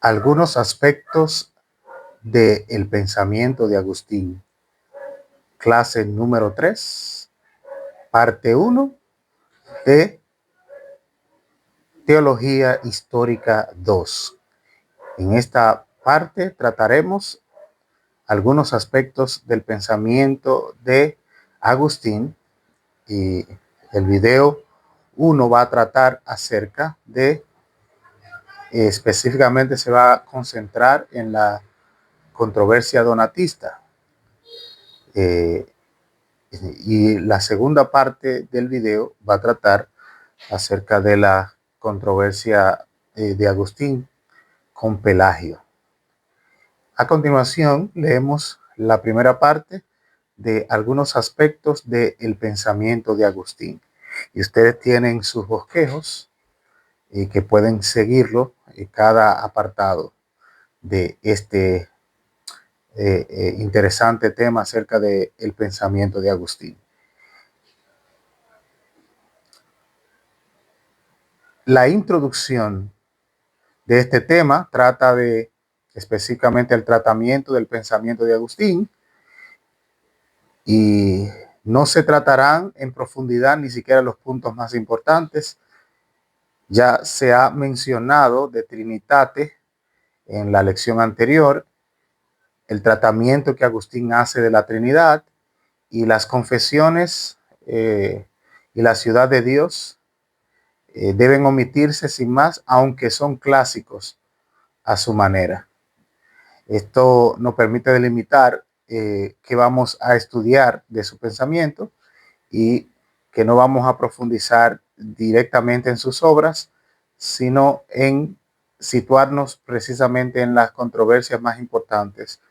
Algunos aspectos del pensamiento de Agustín. Clase número 3, parte 1 de Teología Histórica 2. En esta parte trataremos algunos aspectos del pensamiento de Agustín y el video 1 va a tratar acerca de, específicamente se va a concentrar en la controversia donatista. Y la segunda parte del video va a tratar acerca de la controversia de Agustín con Pelagio. A continuación, leemos la primera parte de algunos aspectos del pensamiento de Agustín. Y ustedes tienen sus bosquejos y que pueden seguirlo en cada apartado de este interesante tema acerca del pensamiento de Agustín. La introducción de este tema trata de específicamente el tratamiento del pensamiento de Agustín y no se tratarán en profundidad ni siquiera los puntos más importantes. Ya se ha mencionado de Trinitate en la lección anterior, el tratamiento que Agustín hace de la Trinidad y las confesiones y la ciudad de Dios deben omitirse sin más, aunque son clásicos a su manera. Esto nos permite delimitar qué vamos a estudiar de su pensamiento y que no vamos a profundizar directamente en sus obras, sino en situarnos precisamente en las controversias más importantes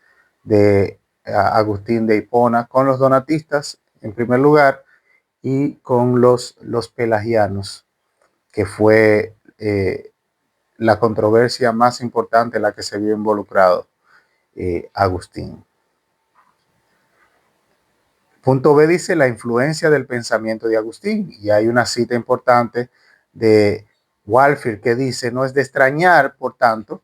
de Agustín de Hipona con los donatistas en primer lugar y con los pelagianos, que fue la controversia más importante en la que se vio involucrado Agustín. Punto B dice la influencia del pensamiento de Agustín, y hay una cita importante de Walfield que dice: no es de extrañar, por tanto,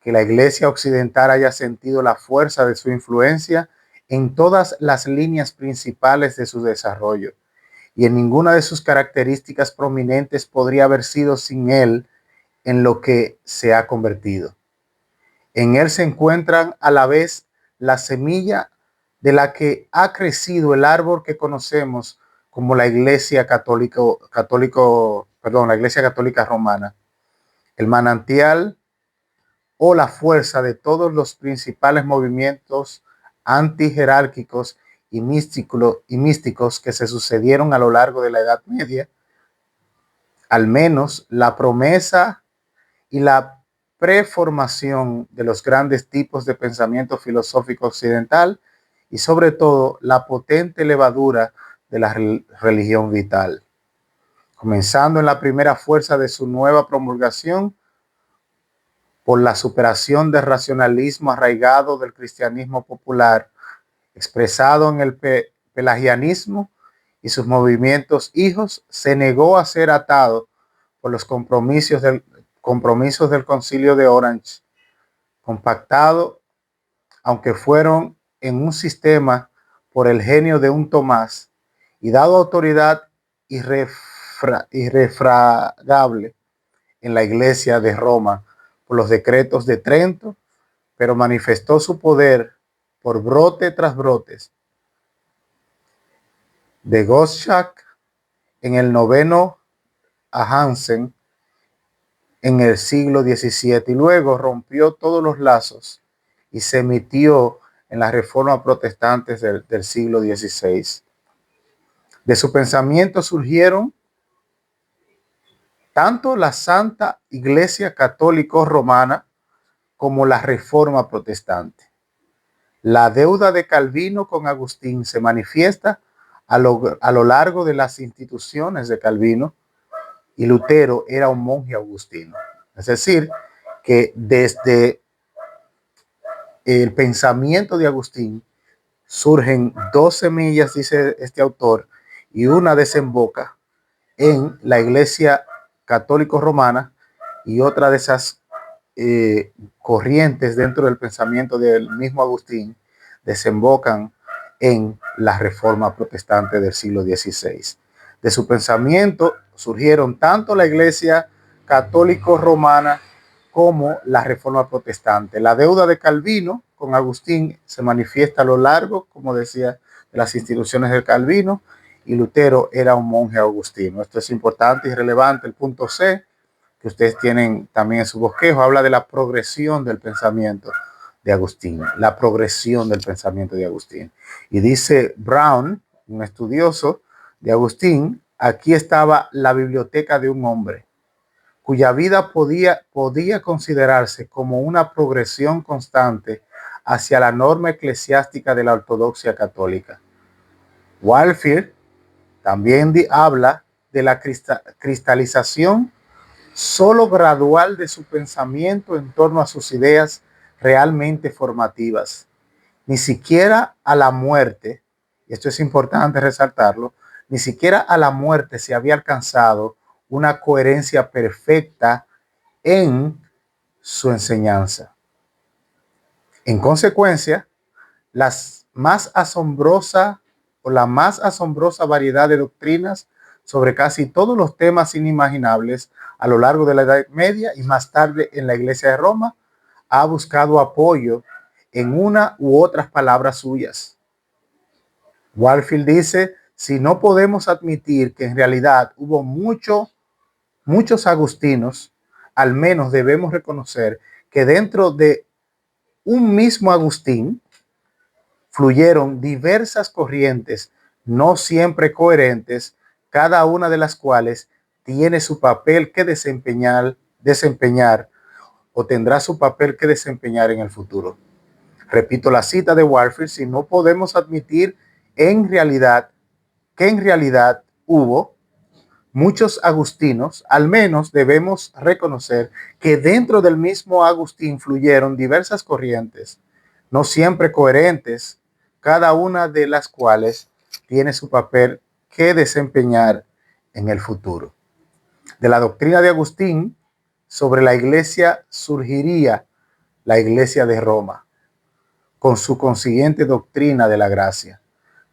que la Iglesia occidental haya sentido la fuerza de su influencia en todas las líneas principales de su desarrollo, y en ninguna de sus características prominentes podría haber sido sin él en lo que se ha convertido. En él se encuentran a la vez la semilla de la que ha crecido el árbol que conocemos como la Iglesia Católica Romana, el manantial o la fuerza de todos los principales movimientos antijerárquicos y místicos que se sucedieron a lo largo de la Edad Media. Al menos la promesa y la preformación de los grandes tipos de pensamiento filosófico occidental y sobre todo la potente levadura de la religión vital. Comenzando en la primera fuerza de su nueva promulgación por la superación del racionalismo arraigado del cristianismo popular, expresado en el pelagianismo y sus movimientos hijos, se negó a ser atado por los compromisos del Concilio de Orange, compactado, aunque fueron en un sistema por el genio de un Tomás, y dado autoridad irrefragable en la Iglesia de Roma por los decretos de Trento, pero manifestó su poder por brote tras brotes de Gottschalk en el noveno, a Hansen en el siglo XVII, y luego rompió todos los lazos y se emitió en la reforma protestante del siglo XVI. De su pensamiento surgieron tanto la Santa Iglesia Católica Romana como la Reforma Protestante. La deuda de Calvino con Agustín se manifiesta a lo largo de las instituciones de Calvino, y Lutero era un monje agustino. Es decir, que desde el pensamiento de Agustín surgen dos semillas, dice este autor, y una desemboca en la Iglesia Católico Romana, y otra de esas corrientes dentro del pensamiento del mismo Agustín desembocan en la Reforma Protestante del siglo XVI. De su pensamiento surgieron tanto la Iglesia católico romana como la Reforma Protestante. La deuda de Calvino con Agustín se manifiesta a lo largo, como decía, de las instituciones del Calvino, y Lutero era un monje agustino. Esto es importante y relevante. El punto C, que ustedes tienen también en su bosquejo, habla de la progresión del pensamiento de Agustín, la progresión del pensamiento de Agustín. Y dice Brown, un estudioso de Agustín, aquí estaba la biblioteca de un hombre cuya vida podía considerarse como una progresión constante hacia la norma eclesiástica de la ortodoxia católica. Walfield también habla de la cristalización solo gradual de su pensamiento en torno a sus ideas realmente formativas. Ni siquiera a la muerte, y esto es importante resaltarlo, ni siquiera a la muerte se había alcanzado una coherencia perfecta en su enseñanza. En consecuencia, las más asombrosa o la más asombrosa variedad de doctrinas sobre casi todos los temas inimaginables a lo largo de la Edad Media y más tarde en la Iglesia de Roma ha buscado apoyo en una u otras palabras suyas. Warfield dice, si no podemos admitir que en realidad hubo muchos agustinos, al menos debemos reconocer que dentro de un mismo Agustín fluyeron diversas corrientes, no siempre coherentes, cada una de las cuales tiene su papel que desempeñar o tendrá su papel que desempeñar en el futuro. Repito la cita de Warfield, si no podemos admitir que en realidad hubo muchos agustinos, al menos debemos reconocer que dentro del mismo Agustín fluyeron diversas corrientes, no siempre coherentes, cada una de las cuales tiene su papel que desempeñar en el futuro. De la doctrina de Agustín sobre la iglesia surgiría la iglesia de Roma, con su consiguiente doctrina de la gracia.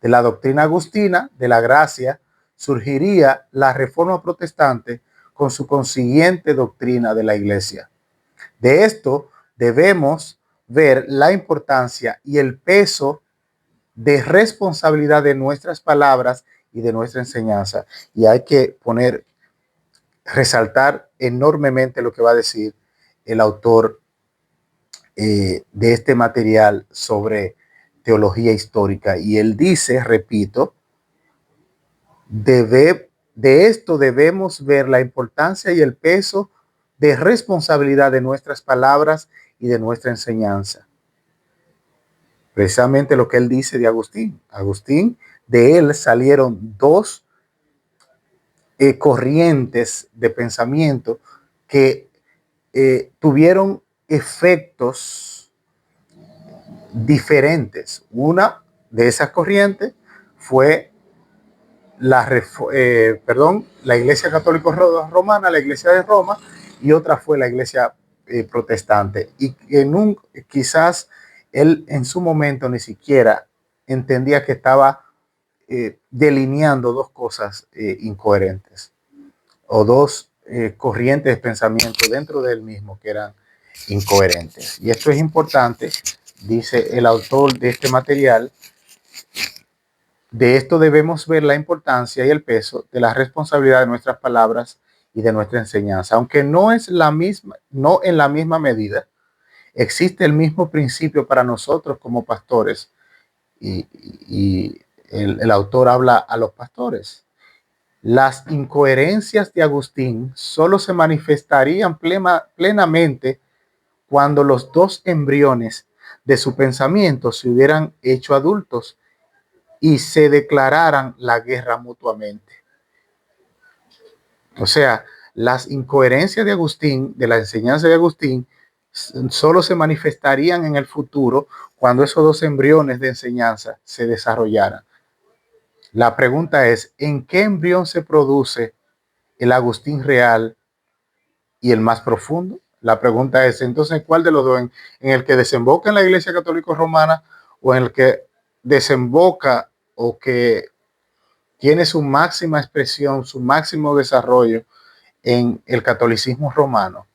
De la doctrina agustina de la gracia surgiría la reforma protestante con su consiguiente doctrina de la iglesia. De esto debemos ver la importancia y el peso de responsabilidad de nuestras palabras y de nuestra enseñanza. Y hay que resaltar enormemente lo que va a decir el autor de este material sobre teología histórica. Y él dice, repito, de esto debemos ver la importancia y el peso de responsabilidad de nuestras palabras y de nuestra enseñanza. Precisamente lo que él dice de Agustín. Agustín, de él salieron dos corrientes de pensamiento que tuvieron efectos diferentes. Una de esas corrientes fue la Iglesia Católica Romana, la Iglesia de Roma, y otra fue la Iglesia protestante. Y quizás él en su momento ni siquiera entendía que estaba delineando dos cosas incoherentes o dos corrientes de pensamiento dentro del mismo que eran incoherentes. Y esto es importante, dice el autor de este material. De esto debemos ver la importancia y el peso de la responsabilidad de nuestras palabras y de nuestra enseñanza. Aunque no en la misma medida, existe el mismo principio para nosotros como pastores. Y el autor habla a los pastores. Las incoherencias de Agustín solo se manifestarían plenamente cuando los dos embriones de su pensamiento se hubieran hecho adultos y se declararan la guerra mutuamente. O sea, las incoherencias de Agustín, de la enseñanza de Agustín, solo se manifestarían en el futuro cuando esos dos embriones de enseñanza se desarrollaran. La pregunta es, ¿en qué embrión se produce el Agustín real y el más profundo? La pregunta es, entonces, ¿cuál de los dos? ¿En el que desemboca en la Iglesia Católica Romana o en el que desemboca o que tiene su máxima expresión, su máximo desarrollo en el catolicismo romano?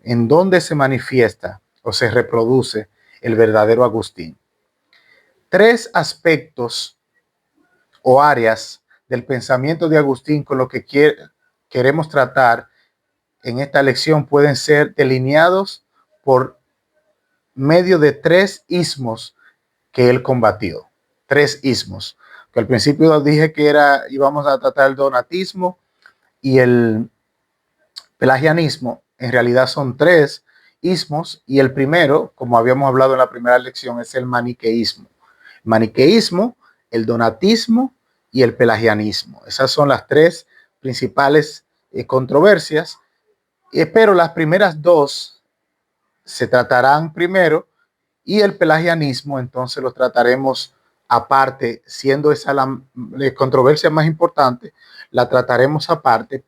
¿En dónde se manifiesta o se reproduce el verdadero Agustín? Tres aspectos o áreas del pensamiento de Agustín con lo que queremos tratar en esta lección pueden ser delineados por medio de tres ismos que él combatió. Tres ismos. Que al principio dije que íbamos a tratar el donatismo y el pelagianismo. En realidad son tres ismos y el primero, como habíamos hablado en la primera lección, es el maniqueísmo. Maniqueísmo, el donatismo y el pelagianismo. Esas son las tres principales controversias, pero las primeras dos se tratarán primero y el pelagianismo entonces lo trataremos aparte, siendo esa la controversia más importante, la trataremos aparte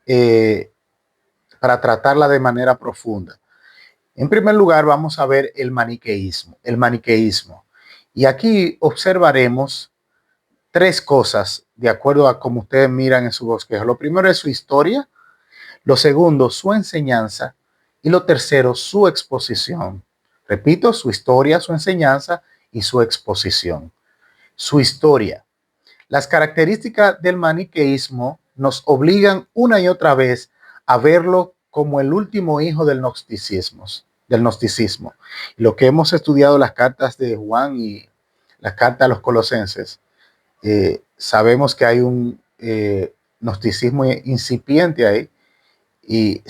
eh, para tratarla de manera profunda. En primer lugar, vamos a ver el maniqueísmo. El maniqueísmo. Y aquí observaremos tres cosas de acuerdo a cómo ustedes miran en su bosquejo. Lo primero es su historia, lo segundo, su enseñanza y lo tercero, su exposición. Repito, su historia, su enseñanza y su exposición. Su historia. Las características del maniqueísmo nos obligan una y otra vez a verlo como el último hijo del gnosticismo. Lo que hemos estudiado las cartas de Juan y las cartas a los colosenses, sabemos que hay un gnosticismo incipiente ahí y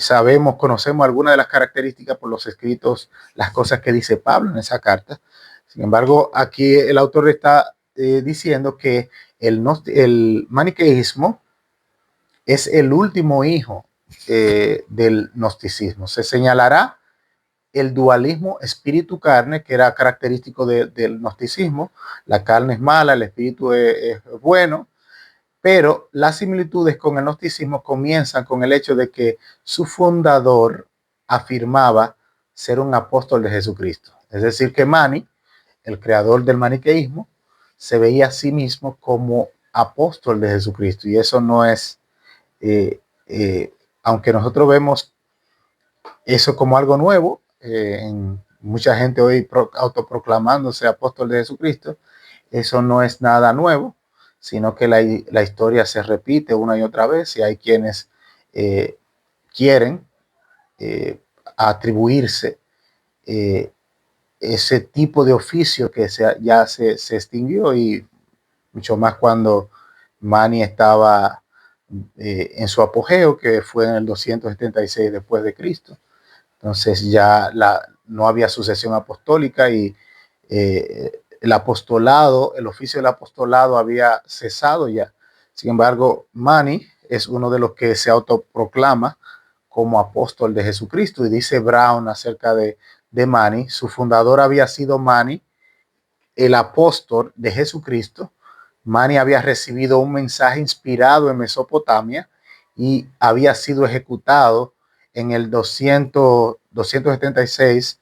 conocemos algunas de las características por los escritos, las cosas que dice Pablo en esa carta. Sin embargo, aquí el autor está diciendo que el maniqueísmo es el último hijo del gnosticismo. Se señalará el dualismo espíritu-carne, que era característico del gnosticismo. La carne es mala, el espíritu es bueno, pero las similitudes con el gnosticismo comienzan con el hecho de que su fundador afirmaba ser un apóstol de Jesucristo. Es decir, que Mani, el creador del maniqueísmo, se veía a sí mismo como apóstol de Jesucristo. Y eso no es, aunque nosotros vemos eso como algo nuevo, en mucha gente hoy autoproclamándose apóstol de Jesucristo, eso no es nada nuevo, sino que la historia se repite una y otra vez y hay quienes quieren atribuirse ese tipo de oficio que ya se extinguió, y mucho más cuando Mani estaba en su apogeo, que fue en el 276 después de Cristo. Entonces ya no había sucesión apostólica y el apostolado, el oficio del apostolado había cesado ya. Sin embargo, Mani es uno de los que se autoproclama como apóstol de Jesucristo, y dice Brown acerca de Mani: su fundador había sido Mani, el apóstol de Jesucristo. Mani había recibido un mensaje inspirado en Mesopotamia y había sido ejecutado en el 276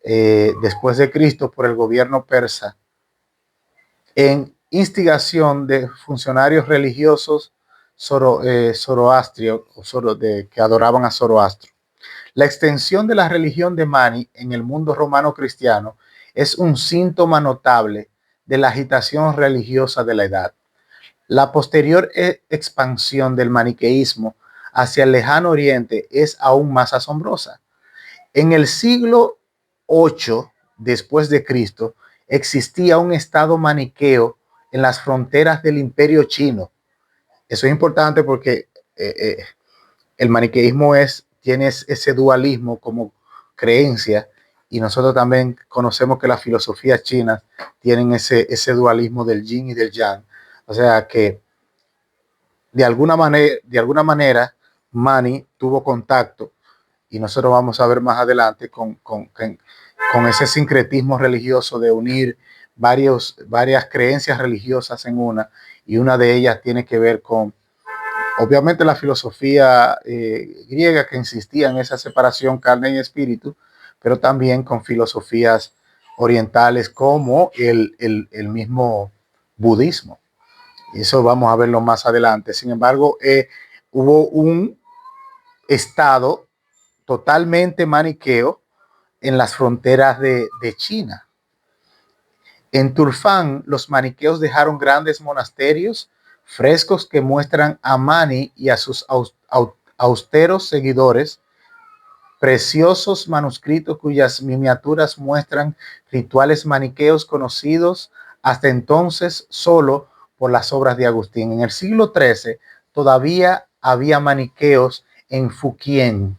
después de Cristo por el gobierno persa en instigación de funcionarios religiosos zoroastrios que adoraban a Zoroastro. La extensión de la religión de Mani en el mundo romano cristiano es un síntoma notable de la agitación religiosa de la edad. La posterior expansión del maniqueísmo hacia el lejano oriente es aún más asombrosa. En el siglo VIII después de Cristo existía un estado maniqueo en las fronteras del Imperio Chino. Eso es importante porque el maniqueísmo tiene ese dualismo como creencia, y nosotros también conocemos que las filosofías chinas tienen ese dualismo del yin y del yang. O sea que de alguna manera Mani tuvo contacto, y nosotros vamos a ver más adelante con ese sincretismo religioso de unir varias creencias religiosas en una, y una de ellas tiene que ver con obviamente la filosofía griega, que insistía en esa separación carne y espíritu, pero también con filosofías orientales como el mismo budismo. Y eso vamos a verlo más adelante. Sin embargo, hubo un estado totalmente maniqueo en las fronteras de China. En Turfán, los maniqueos dejaron grandes monasterios, frescos que muestran a Mani y a sus austeros seguidores, preciosos manuscritos cuyas miniaturas muestran rituales maniqueos conocidos hasta entonces solo por las obras de Agustín. En el siglo XIII todavía había maniqueos en Fujian.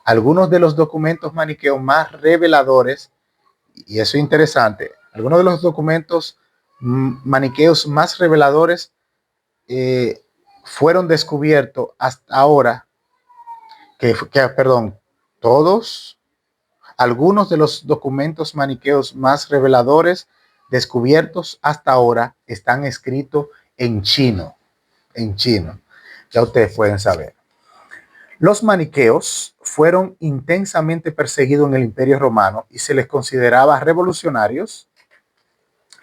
Algunos de los documentos maniqueos más reveladores, y eso es interesante, algunos de los documentos maniqueos más reveladores fueron descubiertos hasta ahora, perdón, todos, algunos de los documentos maniqueos más reveladores descubiertos hasta ahora están escritos en chino, en chino. Ya ustedes pueden saber. Los maniqueos fueron intensamente perseguidos en el Imperio Romano y se les consideraba revolucionarios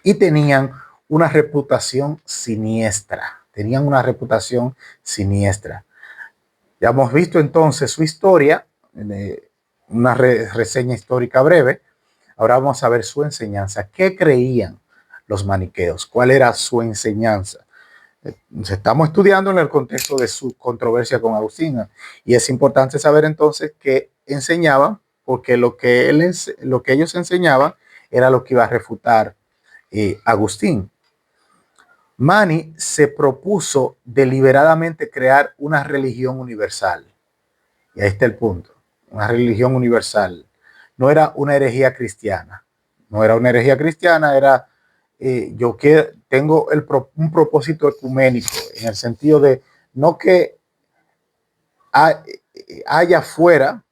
y tenían una reputación siniestra. Tenían una reputación siniestra. Ya hemos visto entonces su historia, una reseña histórica breve. Ahora vamos a ver su enseñanza. ¿Qué creían los maniqueos? ¿Cuál era su enseñanza? Estamos estudiando en el contexto de su controversia con Agustín, y es importante saber entonces qué enseñaban, porque lo que ellos enseñaban era lo que iba a refutar Agustín. Mani se propuso deliberadamente crear una religión universal, y ahí está el punto, una religión universal. No era una herejía cristiana, no era una herejía cristiana, era yo que tengo un propósito ecuménico, en el sentido de no que haya fuera,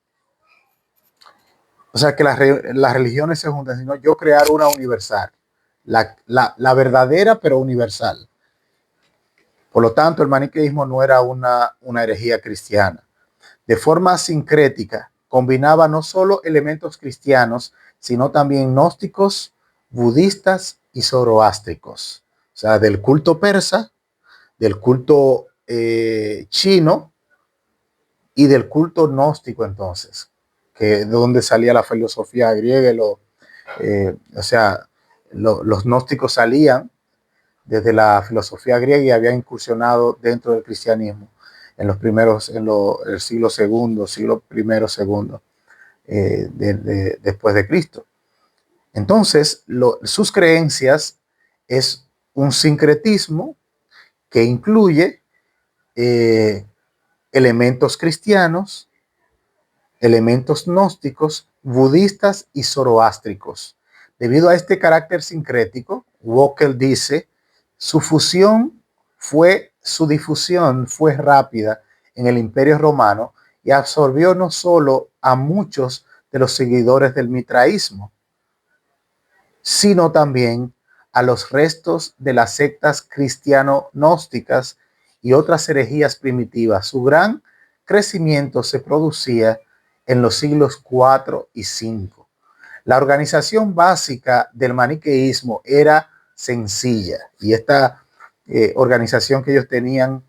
o sea, que las religiones se juntan, sino yo crear una universal, la verdadera pero universal. Por lo tanto, el maniqueísmo no era una herejía cristiana. De forma sincrética, combinaba no solo elementos cristianos, sino también gnósticos, budistas y zoroástricos. O sea, del culto persa, del culto chino y del culto gnóstico entonces, que de donde salía la filosofía griega. O sea, los gnósticos salían desde la filosofía griega y habían incursionado dentro del cristianismo en los primeros, el siglo segundo, siglo primero, segundo, después de Cristo. Entonces, sus creencias es un sincretismo que incluye elementos cristianos, elementos gnósticos, budistas y zoroástricos. Debido a este carácter sincrético, Walker dice, su difusión fue rápida en el Imperio Romano y absorbió no solo a muchos de los seguidores del mitraísmo, sino también a los restos de las sectas cristiano-gnósticas y otras herejías primitivas. Su gran crecimiento se producía en los siglos IV y V. La organización básica del maniqueísmo era sencilla, y esta organización que ellos tenían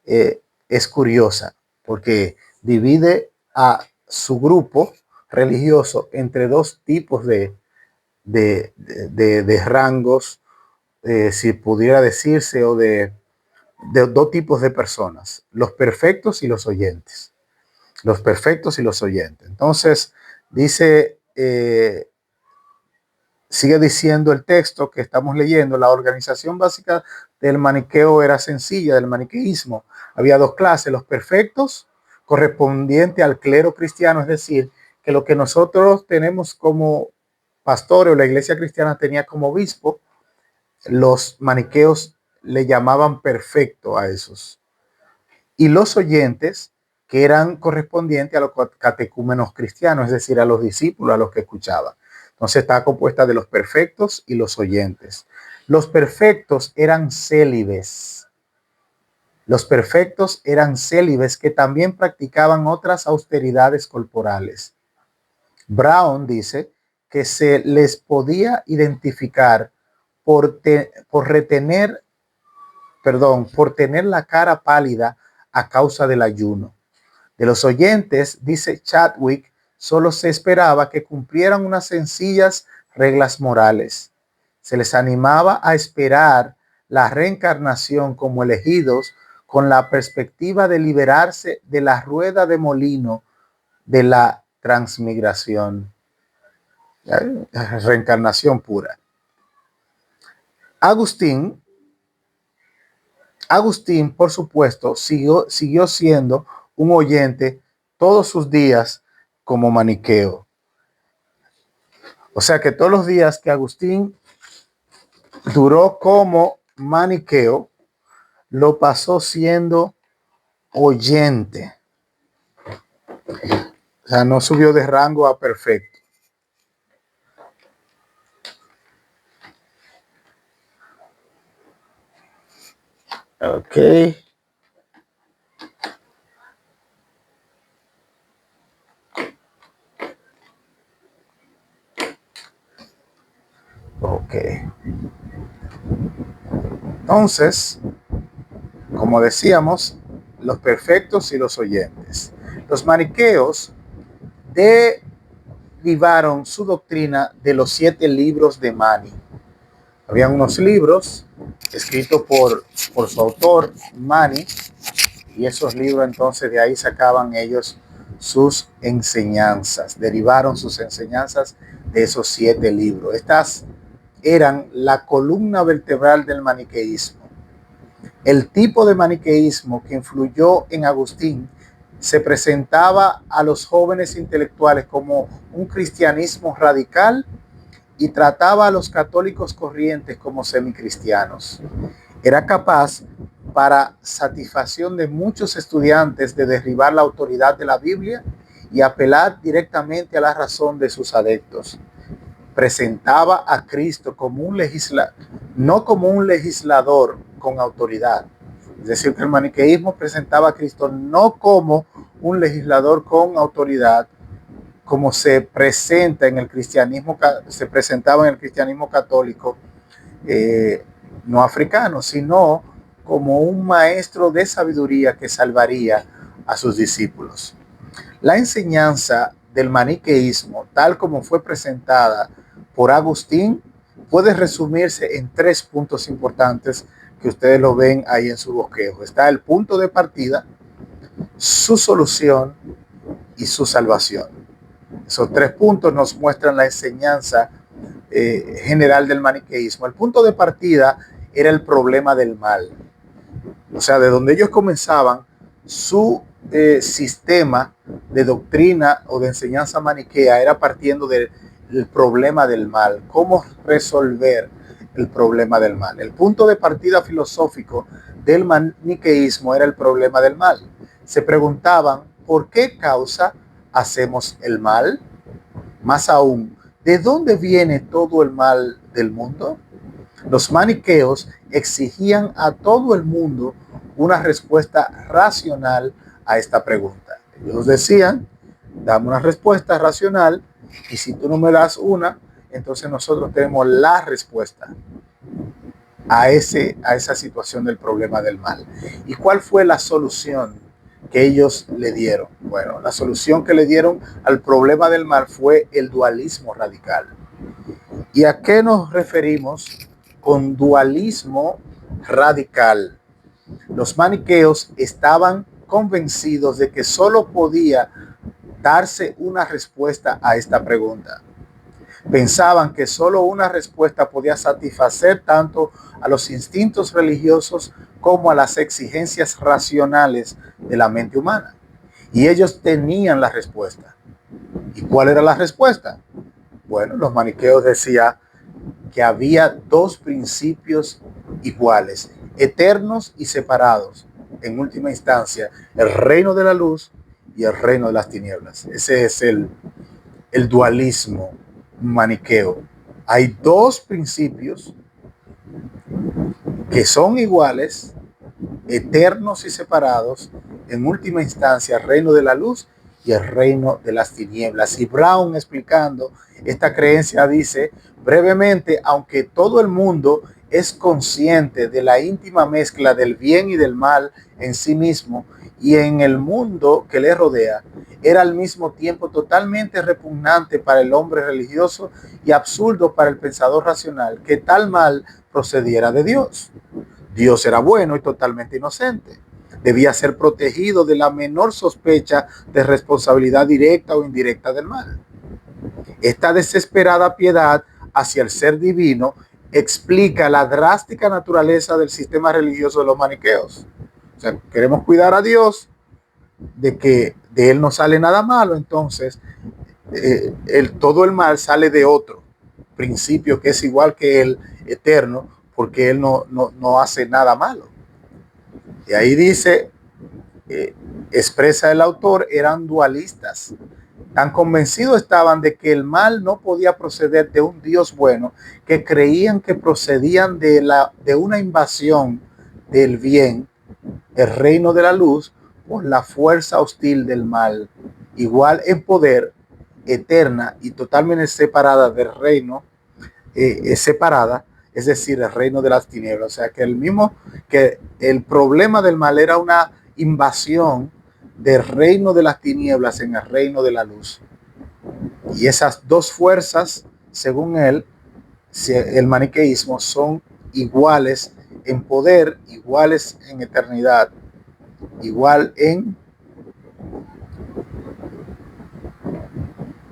es curiosa, porque divide a su grupo religioso entre dos tipos de rangos, si pudiera decirse, o de dos tipos de personas: los perfectos y los oyentes. Los perfectos y los oyentes. Entonces, dice, sigue diciendo el texto que estamos leyendo, la organización básica del maniqueo era sencilla, del maniqueísmo. Había dos clases: los perfectos, correspondiente al clero cristiano, es decir, que lo que nosotros tenemos como pastores, o la iglesia cristiana tenía como obispo, los maniqueos le llamaban perfecto a esos. Y los oyentes, que eran correspondientes a los catecúmenos cristianos, es decir, a los discípulos, a los que escuchaban. Entonces está compuesta de los perfectos y los oyentes. Los perfectos eran célibes, Los perfectos eran célibes que también practicaban otras austeridades corporales. Brown dice que se les podía identificar por tener la cara pálida a causa del ayuno. De los oyentes, dice Chadwick, solo se esperaba que cumplieran unas sencillas reglas morales. Se les animaba a esperar la reencarnación como elegidos con la perspectiva de liberarse de la rueda de molino de la transmigración. Reencarnación pura. Agustín, por supuesto, siguió siendo un oyente todos sus días como maniqueo. O sea que todos los días que Agustín duró como maniqueo, lo pasó siendo oyente. O sea, no subió de rango a perfecto. Ok. Ok. Entonces, como decíamos, los perfectos y los oyentes. Los maniqueos derivaron su doctrina de los 7 libros de Mani. Habían unos libros escritos por su autor, Mani, y esos libros entonces de ahí sacaban ellos sus enseñanzas, derivaron sus enseñanzas de esos 7 libros. Estas eran la columna vertebral del maniqueísmo. El tipo de maniqueísmo que influyó en Agustín se presentaba a los jóvenes intelectuales como un cristianismo radical y trataba a los católicos corrientes como semicristianos. Era capaz, para satisfacción de muchos estudiantes, de derribar la autoridad de la Biblia y apelar directamente a la razón de sus adeptos. Presentaba a Cristo como no como un legislador con autoridad. Es decir, que el maniqueísmo presentaba a Cristo no como un legislador con autoridad, como se presentaba en el cristianismo católico no africano, sino como un maestro de sabiduría que salvaría a sus discípulos. La enseñanza del maniqueísmo, tal como fue presentada por Agustín, puede resumirse en 3 puntos importantes que ustedes lo ven ahí en su bosquejo. Está el punto de partida, su solución y su salvación. Esos 3 puntos nos muestran la enseñanza general del maniqueísmo. El punto de partida era el problema del mal. O sea, de donde ellos comenzaban su sistema de doctrina o de enseñanza maniquea era partiendo del problema del mal. ¿Cómo resolver el problema del mal? El punto de partida filosófico del maniqueísmo era el problema del mal. Se preguntaban, ¿por qué causa hacemos el mal? Más aún, ¿de dónde viene todo el mal del mundo? Los maniqueos exigían a todo el mundo una respuesta racional a esta pregunta. Ellos decían, dame una respuesta racional y si tú no me das una, entonces nosotros tenemos la respuesta a esa situación del problema del mal. ¿Y cuál fue la solución que ellos le dieron? Bueno, la solución que le dieron al problema del mal fue el dualismo radical. ¿Y a qué nos referimos con dualismo radical? Los maniqueos estaban convencidos de que solo podía darse una respuesta a esta pregunta. Pensaban que solo una respuesta podía satisfacer tanto a los instintos religiosos como a las exigencias racionales de la mente humana. Y ellos tenían la respuesta. ¿Y cuál era la respuesta? Bueno, los maniqueos decían que había 2 principios iguales, eternos y separados. En última instancia, el reino de la luz y el reino de las tinieblas. Ese es el dualismo maniqueo. Hay 2 principios que son iguales, eternos y separados, en última instancia, el reino de la luz y el reino de las tinieblas. Y Brown, explicando esta creencia, dice brevemente: aunque todo el mundo es consciente de la íntima mezcla del bien y del mal en sí mismo y en el mundo que le rodea, era al mismo tiempo totalmente repugnante para el hombre religioso y absurdo para el pensador racional que tal mal procediera de Dios. Dios era bueno y totalmente inocente. Debía ser protegido de la menor sospecha de responsabilidad directa o indirecta del mal. Esta desesperada piedad hacia el ser divino explica la drástica naturaleza del sistema religioso de los maniqueos. O sea, queremos cuidar a Dios de que de él no sale nada malo, entonces todo el mal sale de otro principio que es igual que el eterno, porque él no hace nada malo. Y ahí dice, expresa el autor, eran dualistas. Tan convencidos estaban de que el mal no podía proceder de un Dios bueno, que creían que procedían de una invasión del bien, el reino de la luz, por la fuerza hostil del mal, igual en poder, eterna y totalmente separada del reino, separada, es decir, el reino de las tinieblas. O sea, que el problema del mal era una invasión del reino de las tinieblas en el reino de la luz. Y esas dos fuerzas, según él, el maniqueísmo, son iguales en poder, iguales en eternidad, igual en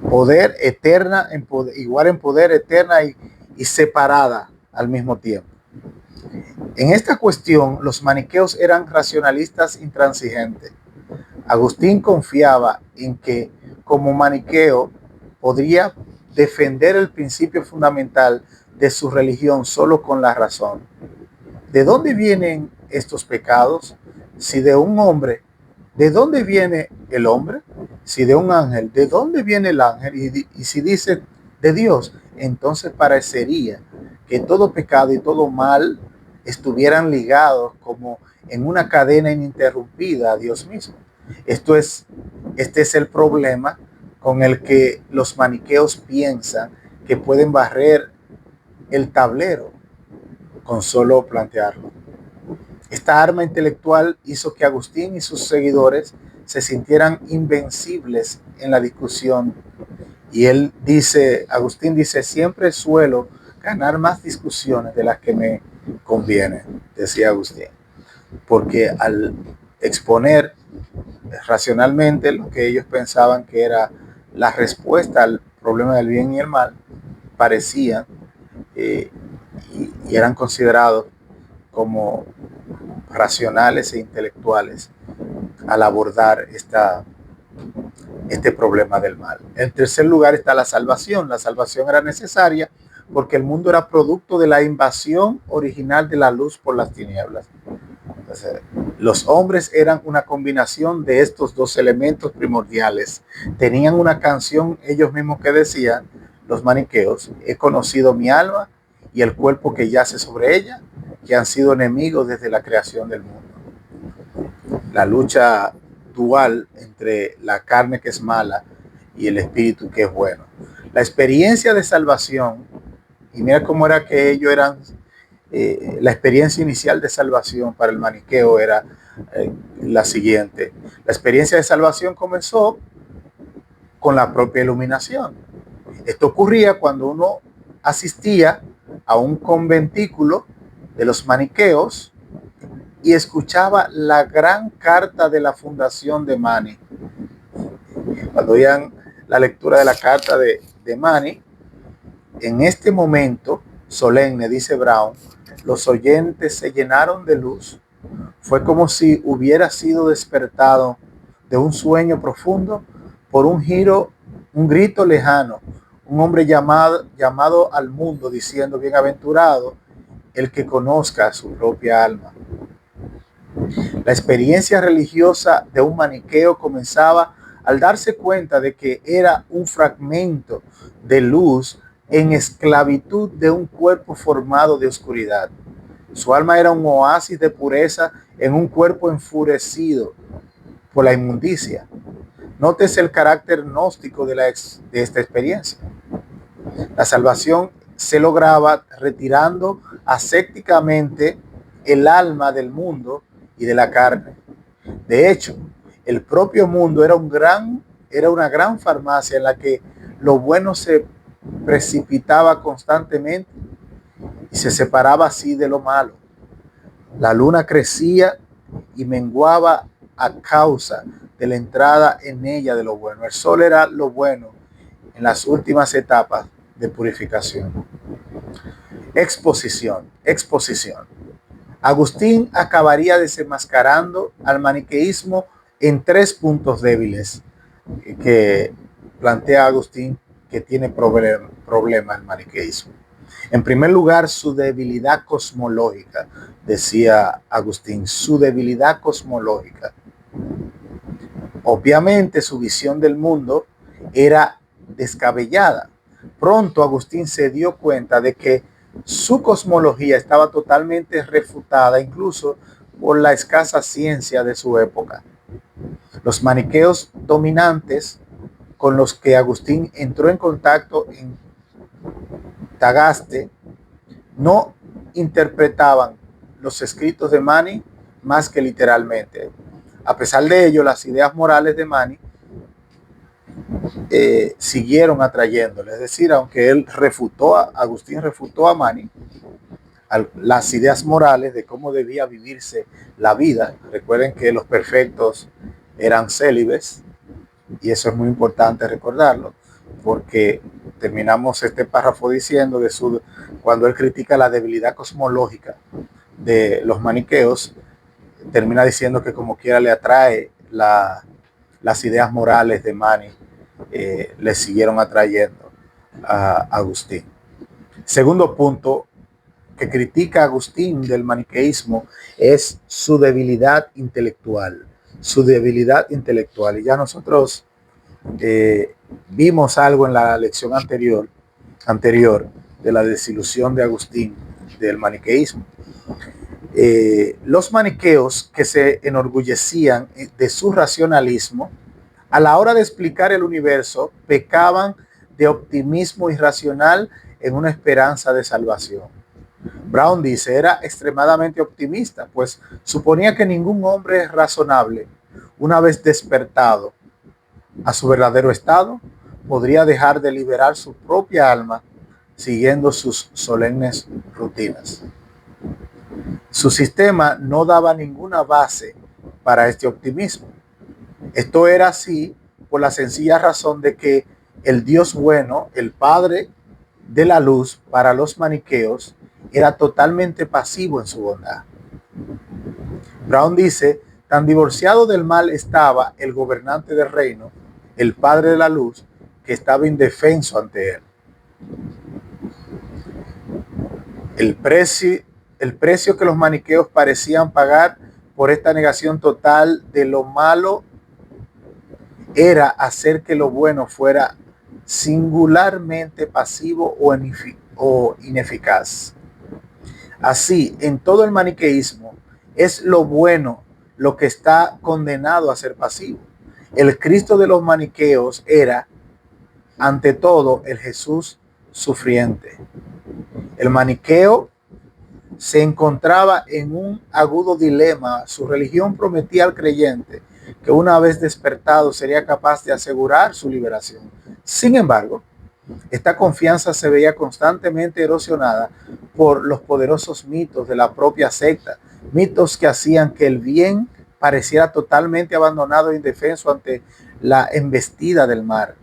poder eterna, igual en poder eterna y separada al mismo tiempo. En esta cuestión, los maniqueos eran racionalistas intransigentes. Agustín confiaba en que, como maniqueo, podría defender el principio fundamental de su religión solo con la razón. ¿De dónde vienen estos pecados? Si de un hombre, ¿de dónde viene el hombre? Si de un ángel, ¿de dónde viene el ángel? Y si dice de Dios, entonces parecería que todo pecado y todo mal estuvieran ligados como en una cadena ininterrumpida a Dios mismo. Este es el problema con el que los maniqueos piensan que pueden barrer el tablero con solo plantearlo. Esta arma intelectual hizo que Agustín y sus seguidores se sintieran invencibles en la discusión. Y Agustín dice, siempre suelo ganar más discusiones de las que me conviene, decía Agustín, porque al exponer racionalmente lo que ellos pensaban que era la respuesta al problema del bien y el mal, parecían y eran considerados como racionales e intelectuales al abordar este problema del mal. En tercer lugar está la salvación. La salvación era necesaria porque el mundo era producto de la invasión original de la luz por las tinieblas. Entonces, los hombres eran una combinación de estos dos elementos primordiales. Tenían una canción ellos mismos que decían, los maniqueos: he conocido mi alma y el cuerpo que yace sobre ella, que han sido enemigos desde la creación del mundo. La lucha dual entre la carne, que es mala, y el espíritu, que es bueno. La experiencia de salvación, y mira cómo era que ellos eran, la experiencia inicial de salvación para el maniqueo era la siguiente. La experiencia de salvación comenzó con la propia iluminación. Esto ocurría cuando uno asistía a un conventículo de los maniqueos y escuchaba la gran carta de la fundación de Mani. Cuando oían la lectura de la carta de Mani, en este momento solemne, dice Brown, los oyentes se llenaron de luz. Fue como si hubiera sido despertado de un sueño profundo por un grito lejano, un hombre llamado al mundo diciendo: bienaventurado el que conozca su propia alma. La experiencia religiosa de un maniqueo comenzaba al darse cuenta de que era un fragmento de luz en esclavitud de un cuerpo formado de oscuridad. Su alma era un oasis de pureza en un cuerpo enfurecido por la inmundicia. Nótese el carácter gnóstico de esta experiencia. La salvación se lograba retirando ascéticamente el alma del mundo y de la carne. De hecho, el propio mundo era una gran farmacia en la que lo bueno se precipitaba constantemente y se separaba así de lo malo. La luna crecía y menguaba a causa de la entrada en ella de lo bueno. El sol era lo bueno en las últimas etapas de purificación. Exposición. Agustín acabaría desenmascarando al maniqueísmo en 3 puntos débiles que plantea Agustín que tiene problema el maniqueísmo. En primer lugar, su debilidad cosmológica, decía Agustín, su debilidad cosmológica. Obviamente su visión del mundo era descabellada. Pronto Agustín se dio cuenta de que su cosmología estaba totalmente refutada, incluso por la escasa ciencia de su época. Los maniqueos dominantes con los que Agustín entró en contacto en Tagaste no interpretaban los escritos de Mani más que literalmente. A pesar de ello, las ideas morales de Mani siguieron atrayéndole. Es decir, aunque Agustín refutó a Mani, las ideas morales de cómo debía vivirse la vida. Recuerden que los perfectos eran célibes, y eso es muy importante recordarlo, porque terminamos este párrafo diciendo cuando él critica la debilidad cosmológica de los maniqueos, termina diciendo que como quiera le atrae las ideas morales de Mani, le siguieron atrayendo a Agustín. Segundo punto que critica Agustín del maniqueísmo es su debilidad intelectual. Y ya nosotros vimos algo en la lección anterior de la desilusión de Agustín del maniqueísmo. Los maniqueos, que se enorgullecían de su racionalismo, a la hora de explicar el universo, pecaban de optimismo irracional en una esperanza de salvación. Brown dice, era extremadamente optimista, pues suponía que ningún hombre razonable, una vez despertado a su verdadero estado, podría dejar de liberar su propia alma siguiendo sus solemnes rutinas. Su sistema no daba ninguna base para este optimismo. Esto era así por la sencilla razón de que el Dios bueno, el Padre de la luz, para los maniqueos, era totalmente pasivo en su bondad. Brown dice, tan divorciado del mal estaba el gobernante del reino, el Padre de la luz, que estaba indefenso ante él. El precio que los maniqueos parecían pagar por esta negación total de lo malo era hacer que lo bueno fuera singularmente pasivo o ineficaz. Así, en todo el maniqueísmo, es lo bueno lo que está condenado a ser pasivo. El Cristo de los maniqueos era, ante todo, el Jesús sufriente. El maniqueo se encontraba en un agudo dilema. Su religión prometía al creyente que una vez despertado sería capaz de asegurar su liberación. Sin embargo, esta confianza se veía constantemente erosionada por los poderosos mitos de la propia secta, mitos que hacían que el bien pareciera totalmente abandonado e indefenso ante la embestida del mal.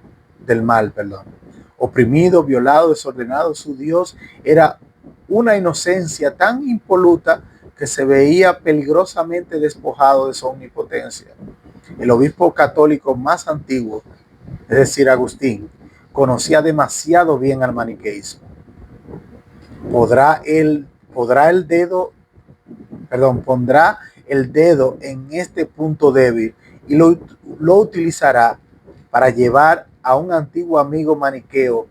Oprimido, violado, desordenado, su Dios era una inocencia tan impoluta que se veía peligrosamente despojado de su omnipotencia. El obispo católico más antiguo, es decir, Agustín, conocía demasiado bien al maniqueísmo. Pondrá el dedo en este punto débil y lo utilizará para llevar a un antiguo amigo maniqueo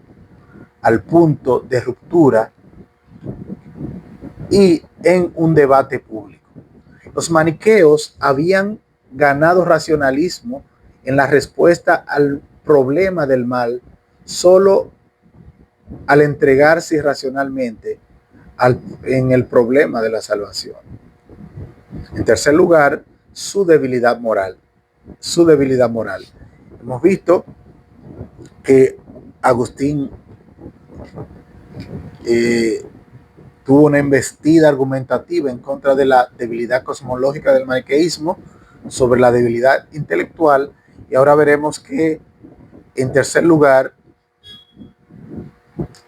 al punto de ruptura y en un debate público. Los maniqueos habían ganado racionalismo en la respuesta al problema del mal solo al entregarse irracionalmente en el problema de la salvación. En tercer lugar, su debilidad moral. Su debilidad moral. Hemos visto que Agustín tuvo una embestida argumentativa en contra de la debilidad cosmológica del maniqueísmo, sobre la debilidad intelectual, y ahora veremos que en tercer lugar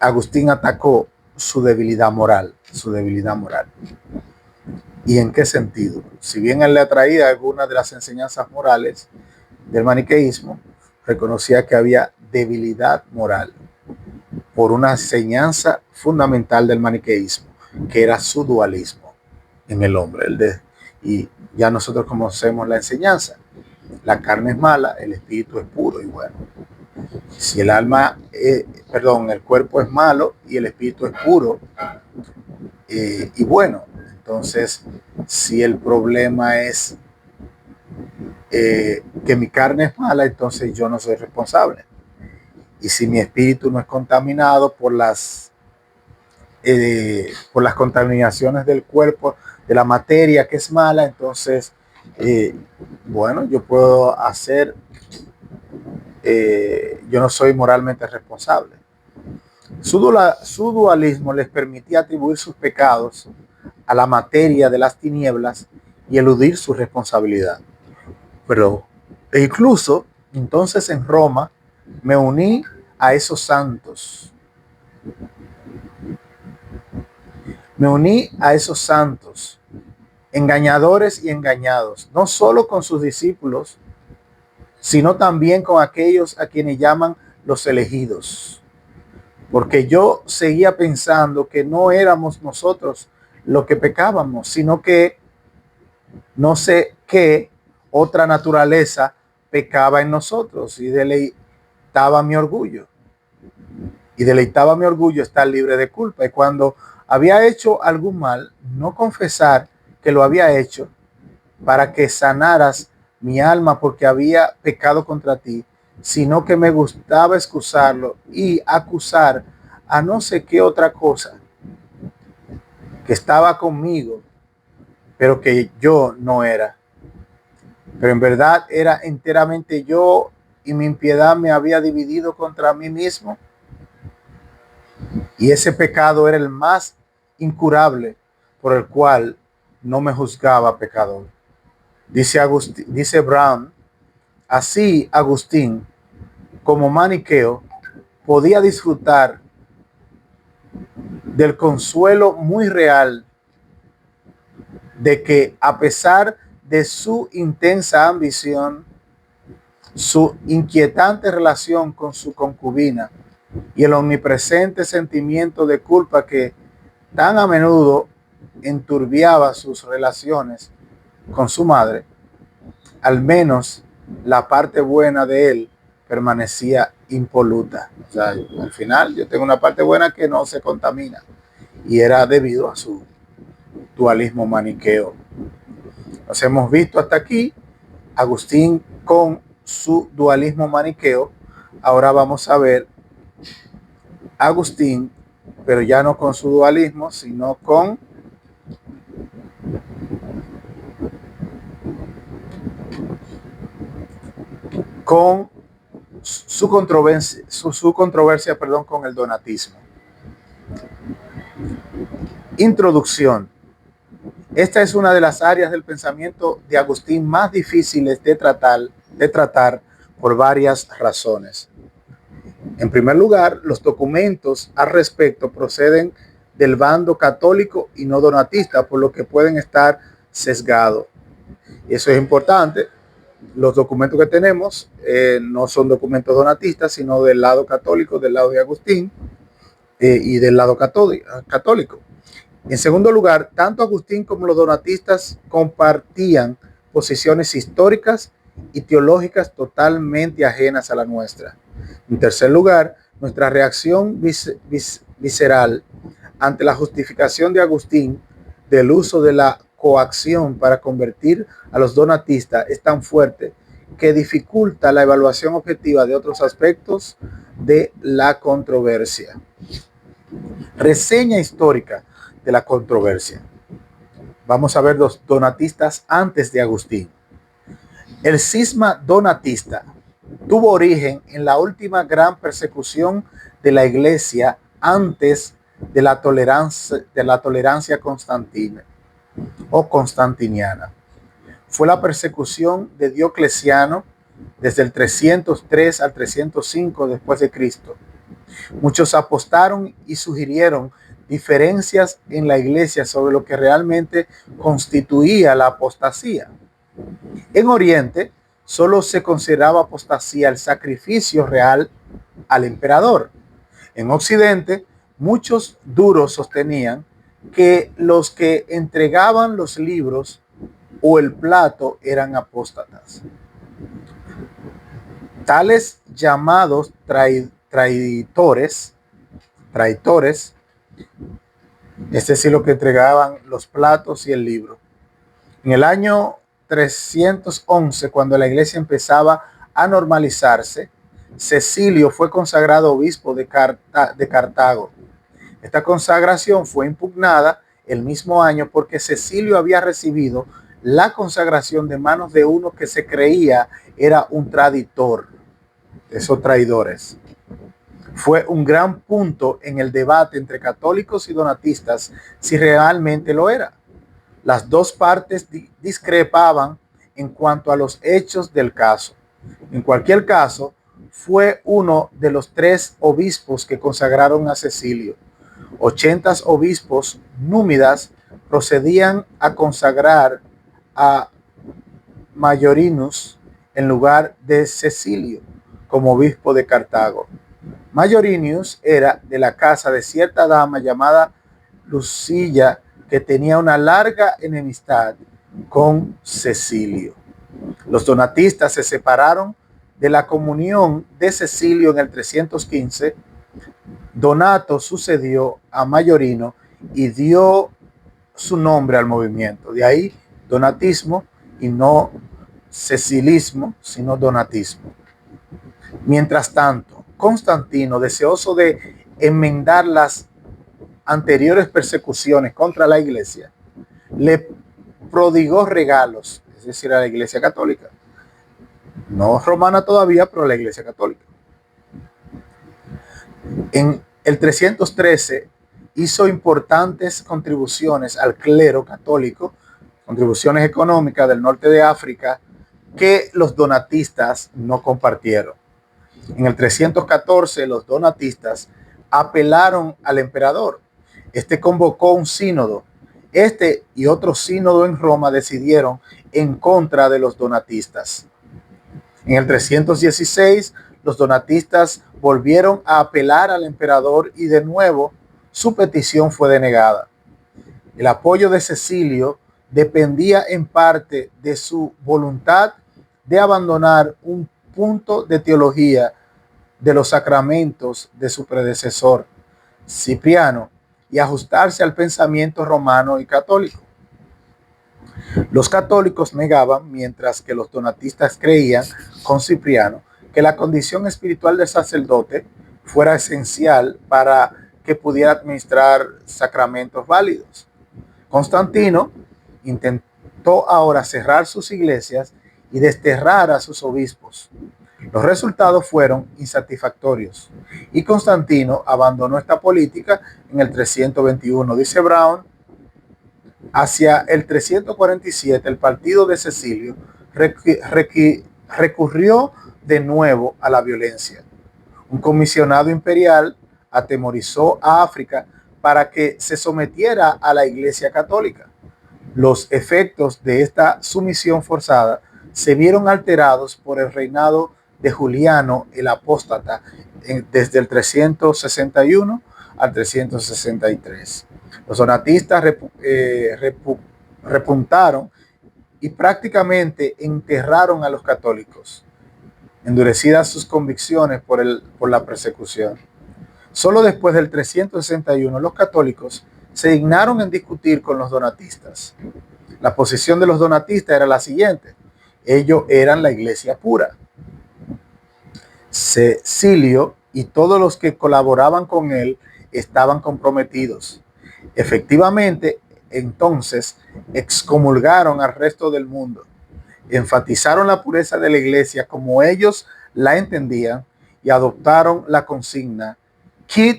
Agustín atacó su debilidad moral, su debilidad moral. ¿Y en qué sentido? Si bien él le atraía algunas de las enseñanzas morales del maniqueísmo, reconocía que había debilidad moral por una enseñanza fundamental del maniqueísmo, que era su dualismo en el hombre. Y ya nosotros conocemos la enseñanza. La carne es mala, el espíritu es puro y bueno. Si el el cuerpo es malo y el espíritu es puro y bueno, entonces si el problema es que mi carne es mala, entonces yo no soy responsable. Y si mi espíritu no es contaminado por las contaminaciones del cuerpo, de la materia que es mala, entonces, bueno, yo puedo hacer, yo no soy moralmente responsable. Su dualismo les permitía atribuir sus pecados a la materia de las tinieblas y eludir su responsabilidad. Pero incluso entonces en Roma me uní a esos santos. Me uní a esos santos, engañadores y engañados, no solo con sus discípulos, sino también con aquellos a quienes llaman los elegidos. Porque yo seguía pensando que no éramos nosotros los que pecábamos, sino que no sé qué otra naturaleza pecaba en nosotros y deleitaba mi orgullo. Y deleitaba mi orgullo estar libre de culpa. Y cuando había hecho algún mal, no confesar que lo había hecho para que sanaras mi alma porque había pecado contra ti, sino que me gustaba excusarlo y acusar a no sé qué otra cosa que estaba conmigo, pero que yo no era. Pero en verdad era enteramente yo, y mi impiedad me había dividido contra mí mismo. Y ese pecado era el más incurable, por el cual no me juzgaba pecador. Dice Brown, así Agustín, como maniqueo, podía disfrutar del consuelo muy real de que, a pesar de su intensa ambición, su inquietante relación con su concubina y el omnipresente sentimiento de culpa que tan a menudo enturbiaba sus relaciones con su madre, al menos la parte buena de él permanecía impoluta. O sea, al final yo tengo una parte buena que no se contamina, y era debido a su dualismo maniqueo. Nos hemos visto hasta aquí Agustín con su dualismo maniqueo. Ahora vamos a ver Agustín, pero ya no con su dualismo, sino con su controversia, con el donatismo. Introducción. Esta es una de las áreas del pensamiento de Agustín más difíciles de tratar por varias razones. En primer lugar, los documentos al respecto proceden del bando católico y no donatista, por lo que pueden estar sesgados. Y eso es importante. Los documentos que tenemos no son documentos donatistas, sino del lado católico, del lado de Agustín y del lado católico. En segundo lugar, tanto Agustín como los donatistas compartían posiciones históricas y teológicas totalmente ajenas a la nuestra. En tercer lugar, nuestra reacción visceral ante la justificación de Agustín del uso de la coacción para convertir a los donatistas es tan fuerte que dificulta la evaluación objetiva de otros aspectos de la controversia. Reseña histórica de la controversia. Vamos a ver los donatistas antes de Agustín. El cisma donatista tuvo origen en la última gran persecución de la Iglesia antes de la tolerancia constantina o constantiniana. Fue la persecución de Diocleciano desde el 303 al 305 después de Cristo. Muchos apostaron y sugirieron diferencias en la iglesia sobre lo que realmente constituía la apostasía. En Oriente solo se consideraba apostasía el sacrificio real al emperador. En Occidente, muchos duros sostenían que los que entregaban los libros o el plato eran apóstatas. Tales llamados traidores, es decir, los que entregaban los platos y el libro. En el año 311, cuando la iglesia empezaba a normalizarse, Cecilio fue consagrado obispo de Cartago. Esta consagración fue impugnada el mismo año porque Cecilio había recibido la consagración de manos de uno que se creía era un traditor, esos traidores. Fue un gran punto en el debate entre católicos y donatistas si realmente lo era. Las dos partes discrepaban en cuanto a los hechos del caso. En cualquier caso, fue uno de los 3 obispos que consagraron a Cecilio. 80 obispos númidas procedían a consagrar a Mayorinus en lugar de Cecilio como obispo de Cartago. Mayorinus era de la casa de cierta dama llamada Lucilla, que tenía una larga enemistad con Cecilio. Los donatistas se separaron de la comunión de Cecilio en el 315. Donato sucedió a Mayorino y dio su nombre al movimiento. De ahí donatismo y no cecilismo, sino donatismo. Mientras tanto, Constantino, deseoso de enmendar las anteriores persecuciones contra la iglesia, le prodigó regalos, es decir, a la iglesia católica. No romana todavía, pero la iglesia católica. En el 313 hizo importantes contribuciones al clero católico, contribuciones económicas del norte de África que los donatistas no compartieron. En el 314 los donatistas apelaron al emperador. Este convocó un sínodo. Este y otro sínodo en Roma decidieron en contra de los donatistas. En el 316 los donatistas volvieron a apelar al emperador y de nuevo su petición fue denegada. El apoyo de Cecilio dependía en parte de su voluntad de abandonar un punto de teología de los sacramentos de su predecesor, Cipriano, y ajustarse al pensamiento romano y católico. Los católicos negaban, mientras que los donatistas creían, con Cipriano, que la condición espiritual del sacerdote fuera esencial para que pudiera administrar sacramentos válidos. Constantino intentó ahora cerrar sus iglesias y desterrar a sus obispos. Los resultados fueron insatisfactorios y Constantino abandonó esta política en el 321. Dice Brown, hacia el 347 el partido de Cecilio recurrió de nuevo a la violencia. Un comisionado imperial atemorizó a África para que se sometiera a la Iglesia Católica. Los efectos de esta sumisión forzada se vieron alterados por el reinado de Juliano el Apóstata desde el 361 al 363. Los donatistas repuntaron y prácticamente enterraron a los católicos, endurecidas sus convicciones por la persecución. Solo después del 361 los católicos se dignaron en discutir con los donatistas. La posición de los donatistas era la siguiente: ellos eran la iglesia pura. Cecilio y todos los que colaboraban con él estaban comprometidos. Efectivamente, entonces excomulgaron al resto del mundo, enfatizaron la pureza de la iglesia como ellos la entendían y adoptaron la consigna Quid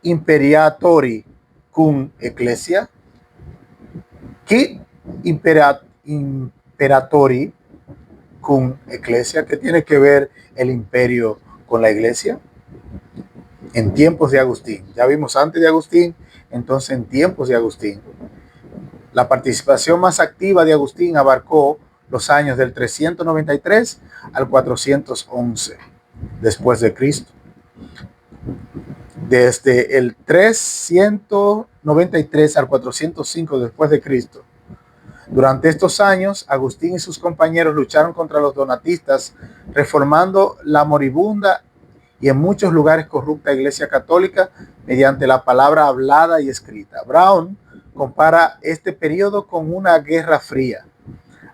imperatori cum ecclesia, Quid imperatori cum ecclesia. ¿Qué tiene que ver el imperio con la iglesia? En tiempos de Agustín, ya vimos antes de Agustín, entonces en tiempos de Agustín. La participación más activa de Agustín abarcó los años del 393 al 411 después de Cristo. Desde el 393 al 405 después de Cristo. Durante estos años, Agustín y sus compañeros lucharon contra los donatistas, reformando la moribunda y en muchos lugares corrupta Iglesia Católica mediante la palabra hablada y escrita. Brown compara este periodo con una guerra fría.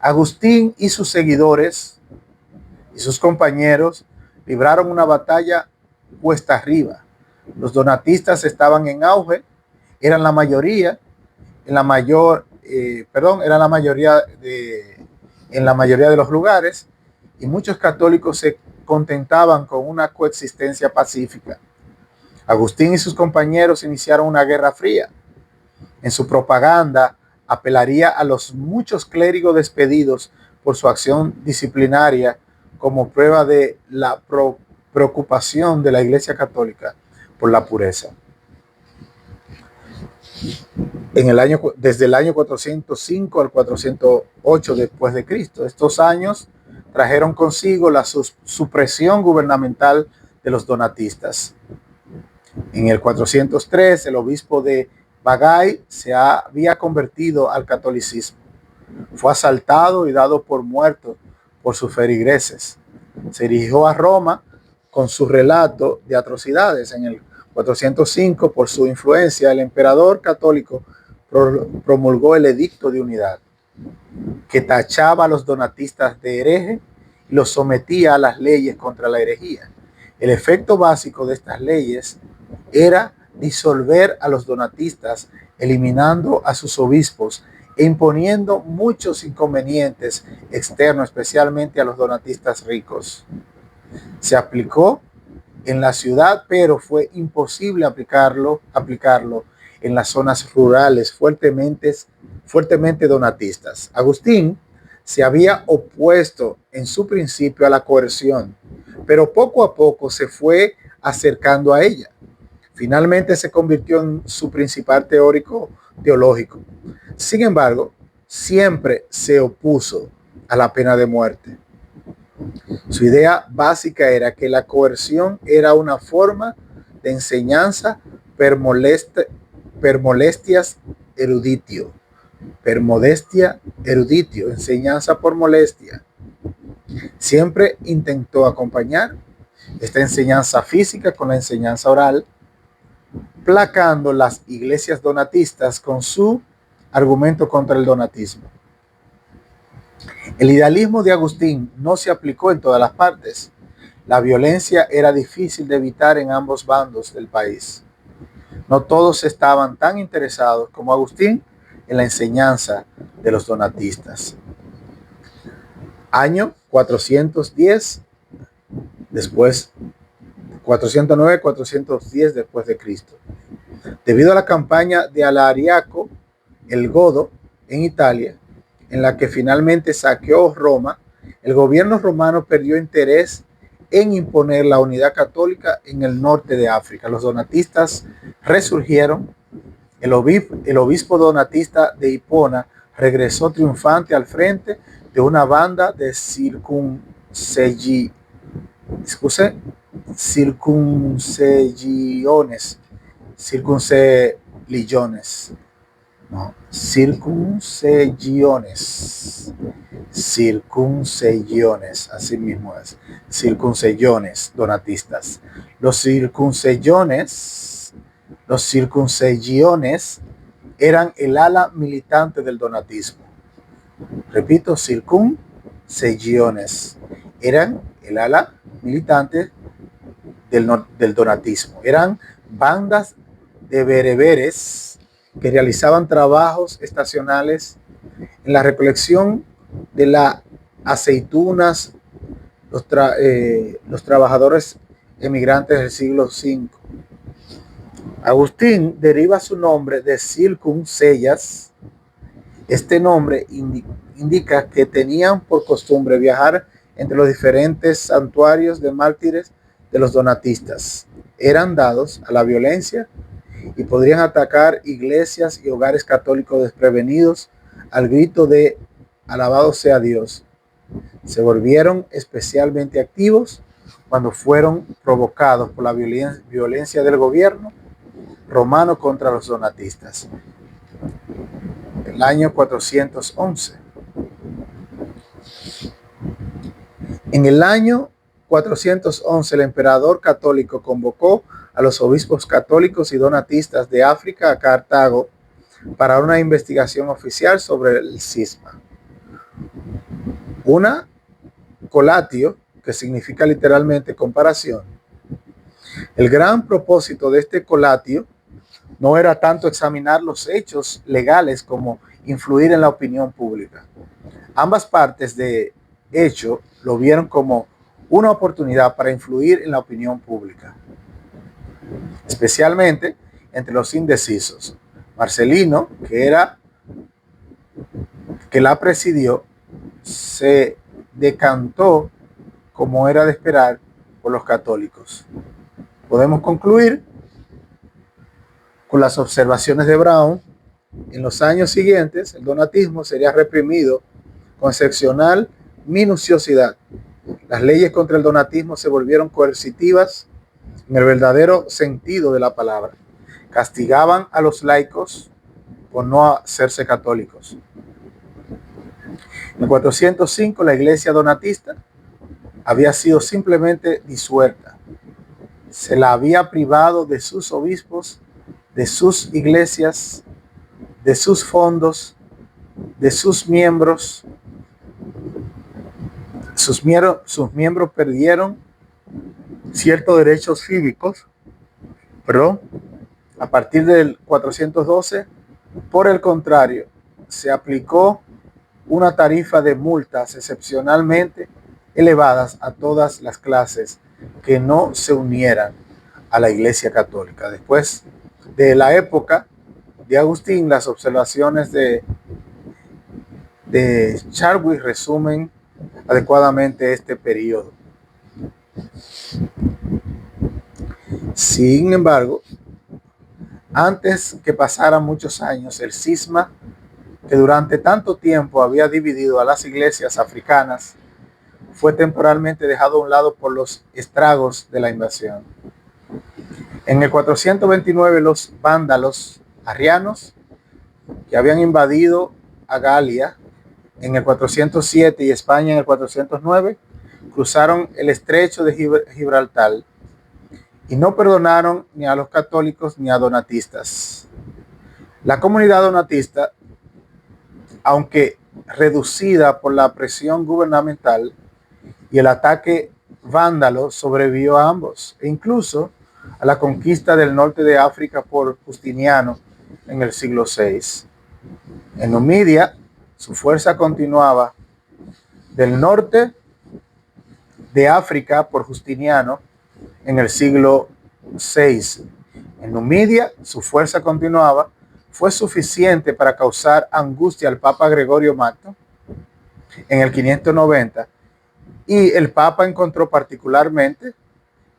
Agustín y sus seguidores y sus compañeros libraron una batalla cuesta arriba. Los donatistas estaban en auge, eran la mayoría, en la mayoría de los lugares, y muchos católicos se contentaban con una coexistencia pacífica. Agustín y sus compañeros iniciaron una guerra fría. En su propaganda apelaría a los muchos clérigos despedidos por su acción disciplinaria como prueba de la preocupación de la Iglesia Católica por la pureza. Desde el año 405 al 408 después de Cristo. Estos años trajeron consigo la supresión gubernamental de los donatistas. En el 403, el obispo de Bagaí se había convertido al catolicismo. Fue asaltado y dado por muerto por sus feligreses. Se dirigió a Roma con su relato de atrocidades. En el 405, por su influencia, el emperador católico promulgó el Edicto de Unidad, que tachaba a los donatistas de herejes y los sometía a las leyes contra la herejía. El efecto básico de estas leyes era disolver a los donatistas, eliminando a sus obispos e imponiendo muchos inconvenientes externos, especialmente a los donatistas ricos. Se aplicó en la ciudad, pero fue imposible aplicarlo en las zonas rurales fuertemente donatistas. Agustín se había opuesto en su principio a la coerción, pero poco a poco se fue acercando a ella. Finalmente se convirtió en su principal teológico. Sin embargo, siempre se opuso a la pena de muerte. Su idea básica era que la coerción era una forma de enseñanza per molestias eruditio. Per modestia eruditio, enseñanza por molestia. Siempre intentó acompañar esta enseñanza física con la enseñanza oral, placando las iglesias donatistas con su argumento contra el donatismo. El idealismo de Agustín no se aplicó en todas las partes. La violencia era difícil de evitar en ambos bandos del país. No todos estaban tan interesados como Agustín en la enseñanza de los donatistas. Año 410 después, 409-410 después de Cristo. Debido a la campaña de Alarico el Godo en Italia, en la que finalmente saqueó Roma, el gobierno romano perdió interés en imponer la unidad católica en el norte de África. Los donatistas resurgieron. El obispo donatista de Hipona regresó triunfante al frente de una banda de circuncellones, así mismo es, circuncellones donatistas. Los circuncellones eran el ala militante del donatismo. Repito, circuncellones. Eran el ala militante del donatismo. Eran bandas de bereberes que realizaban trabajos estacionales en la recolección de las aceitunas, los trabajadores emigrantes del siglo V. Agustín deriva su nombre de circuncellas. Este nombre indica que tenían por costumbre viajar entre los diferentes santuarios de mártires de los donatistas. Eran dados a la violencia y podrían atacar iglesias y hogares católicos desprevenidos al grito de "Alabado sea Dios". Se volvieron especialmente activos cuando fueron provocados por la violencia del gobierno romano contra los donatistas. El año 411. En el año 411, el emperador católico convocó a los obispos católicos y donatistas de África a Cartago para una investigación oficial sobre el cisma. Una colatio, que significa literalmente comparación. El gran propósito de este colatio no era tanto examinar los hechos legales como influir en la opinión pública. Ambas partes de hecho lo vieron como una oportunidad para influir en la opinión pública, especialmente entre los indecisos. Marcelino, que la presidió, se decantó, como era de esperar, por los católicos. Podemos concluir con las observaciones de Brown. En los años siguientes, el donatismo sería reprimido con excepcional minuciosidad. Las leyes contra el donatismo se volvieron coercitivas en el verdadero sentido de la palabra. Castigaban a los laicos por no hacerse católicos. En 405, la iglesia donatista había sido simplemente disuelta. Se la había privado de sus obispos, de sus iglesias, de sus fondos, de sus miembros. Sus miembros perdieron ciertos derechos cívicos, a partir del 412. Por el contrario, se aplicó una tarifa de multas excepcionalmente elevadas a todas las clases que no se unieran a la Iglesia Católica. Después de la época de Agustín, las observaciones de Chadwick resumen adecuadamente este periodo. Sin embargo, antes que pasaran muchos años, el cisma que durante tanto tiempo había dividido a las iglesias africanas fue temporalmente dejado a un lado por los estragos de la invasión. En el 429, los vándalos arrianos, que habían invadido a Galia en el 407 y España en el 409, cruzaron el estrecho de Gibraltar y no perdonaron ni a los católicos ni a donatistas. La comunidad donatista, aunque reducida por la presión gubernamental y el ataque vándalo, sobrevivió a ambos, e incluso a la conquista del norte de África por Justiniano en el siglo VI. En Numidia, su fuerza continuaba. Del norte de África por Justiniano en el siglo VI. En Numidia, su fuerza continuaba. Fue suficiente para causar angustia al Papa Gregorio Magno en el 590, y el Papa encontró particularmente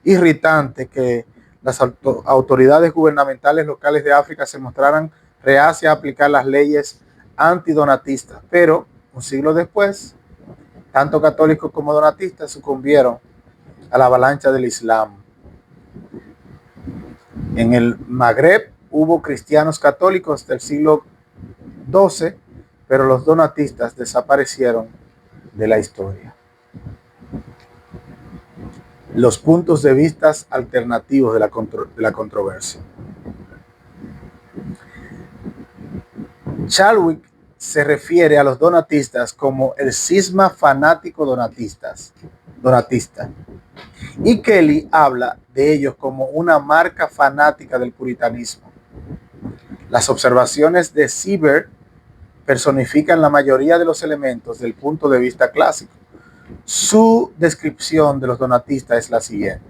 irritante que las autoridades gubernamentales locales de África se mostraran reacias a aplicar las leyes antidonatistas. Pero un siglo después, tanto católicos como donatistas sucumbieron a la avalancha del Islam. En el Magreb hubo cristianos católicos del siglo XII, pero los donatistas desaparecieron de la historia. Los puntos de vista alternativos de la controversia. Chadwick se refiere a los donatistas como el cisma fanático donatista. Y Kelly habla de ellos como una marca fanática del puritanismo. Las observaciones de Sieber personifican la mayoría de los elementos del punto de vista clásico. Su descripción de los donatistas es la siguiente.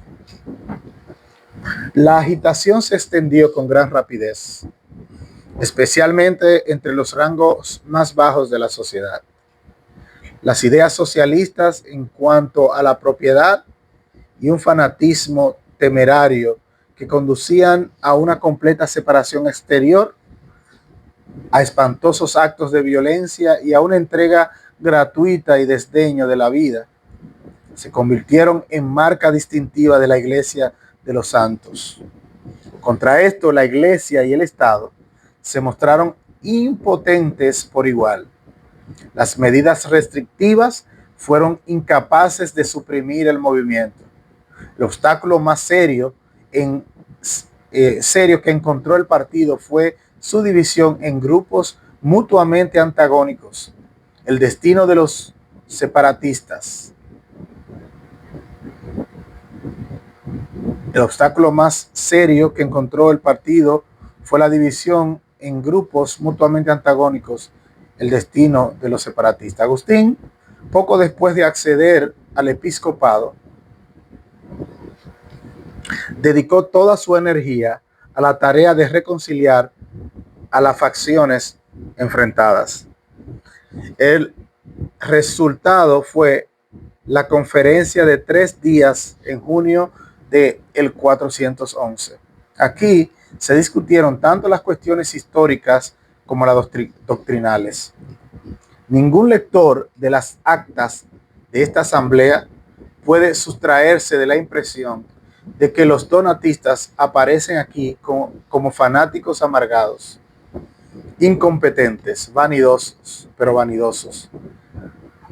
La agitación se extendió con gran rapidez, especialmente entre los rangos más bajos de la sociedad. Las ideas socialistas en cuanto a la propiedad y un fanatismo temerario que conducían a una completa separación exterior, a espantosos actos de violencia y a una entrega gratuita y desdeño de la vida, se convirtieron en marca distintiva de la Iglesia de los Santos. Contra esto, la Iglesia y el Estado se mostraron impotentes por igual. Las medidas restrictivas fueron incapaces de suprimir el movimiento. El obstáculo más serio que encontró el partido fue su división en grupos mutuamente antagónicos. El destino de los separatistas. El obstáculo más serio que encontró el partido fue la división en grupos mutuamente antagónicos, el destino de los separatistas. Agustín, poco después de acceder al episcopado, dedicó toda su energía a la tarea de reconciliar a las facciones enfrentadas. El resultado fue la conferencia de 3 días en junio de el 411. Aquí se discutieron tanto las cuestiones históricas como las doctrinales. Ningún lector de las actas de esta asamblea puede sustraerse de la impresión de que los donatistas aparecen aquí como fanáticos amargados, incompetentes, vanidosos,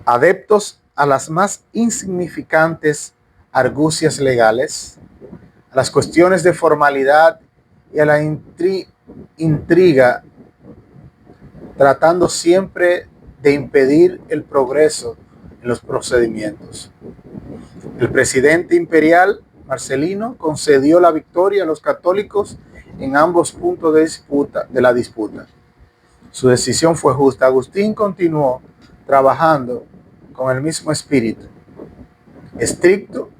adeptos a las más insignificantes argucias legales, a las cuestiones de formalidad y a la intriga, tratando siempre de impedir el progreso en los procedimientos. El presidente imperial, Marcelino, concedió la victoria a los católicos en ambos puntos de la disputa. Su decisión fue justa. Agustín continuó trabajando con el mismo espíritu. Estricto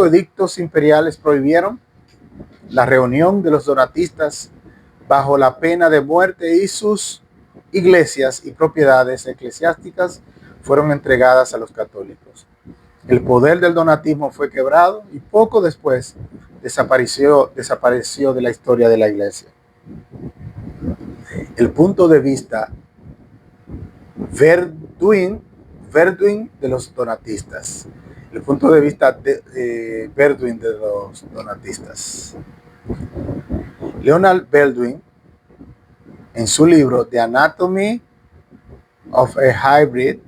edictos imperiales prohibieron la reunión de los donatistas bajo la pena de muerte y sus iglesias y propiedades eclesiásticas fueron entregadas a los católicos. El poder del donatismo fue quebrado y poco después desapareció de la historia de la Iglesia. El punto de vista Verduin de los donatistas. El punto de vista de Verduin de los donatistas. Leonard Verduin, en su libro The Anatomy of a Hybrid,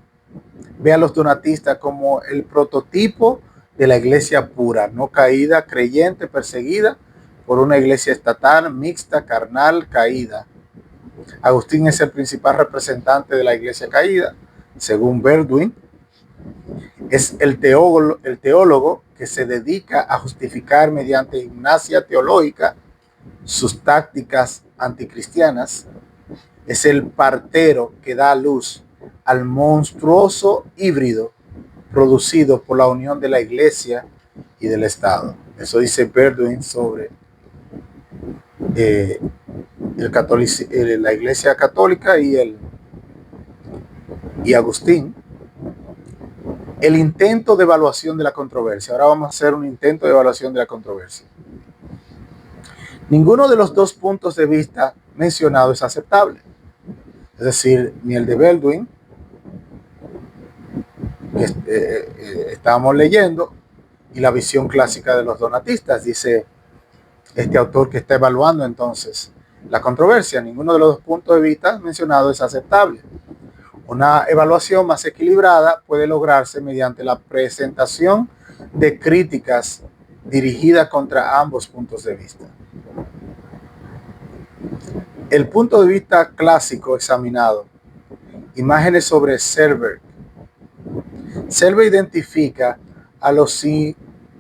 ve a los donatistas como el prototipo de la iglesia pura, no caída, creyente, perseguida por una iglesia estatal, mixta, carnal, caída. Agustín es el principal representante de la iglesia caída, según Verduin. Es el teólogo que se dedica a justificar mediante gimnasia teológica sus tácticas anticristianas. Es el partero que da luz al monstruoso híbrido producido por la unión de la Iglesia y del Estado. Eso dice Verduin sobre la Iglesia católica y Agustín. El intento de evaluación de la controversia. Ahora vamos a hacer un intento de evaluación de la controversia. Ninguno de los dos puntos de vista mencionados es aceptable. Es decir, ni el de Verduin, que estábamos leyendo, y la visión clásica de los donatistas. Dice este autor que está evaluando entonces la controversia. Ninguno de los dos puntos de vista mencionados es aceptable. Una evaluación más equilibrada puede lograrse mediante la presentación de críticas dirigidas contra ambos puntos de vista. El punto de vista clásico examinado. Imágenes sobre Selberg. Selberg identifica a los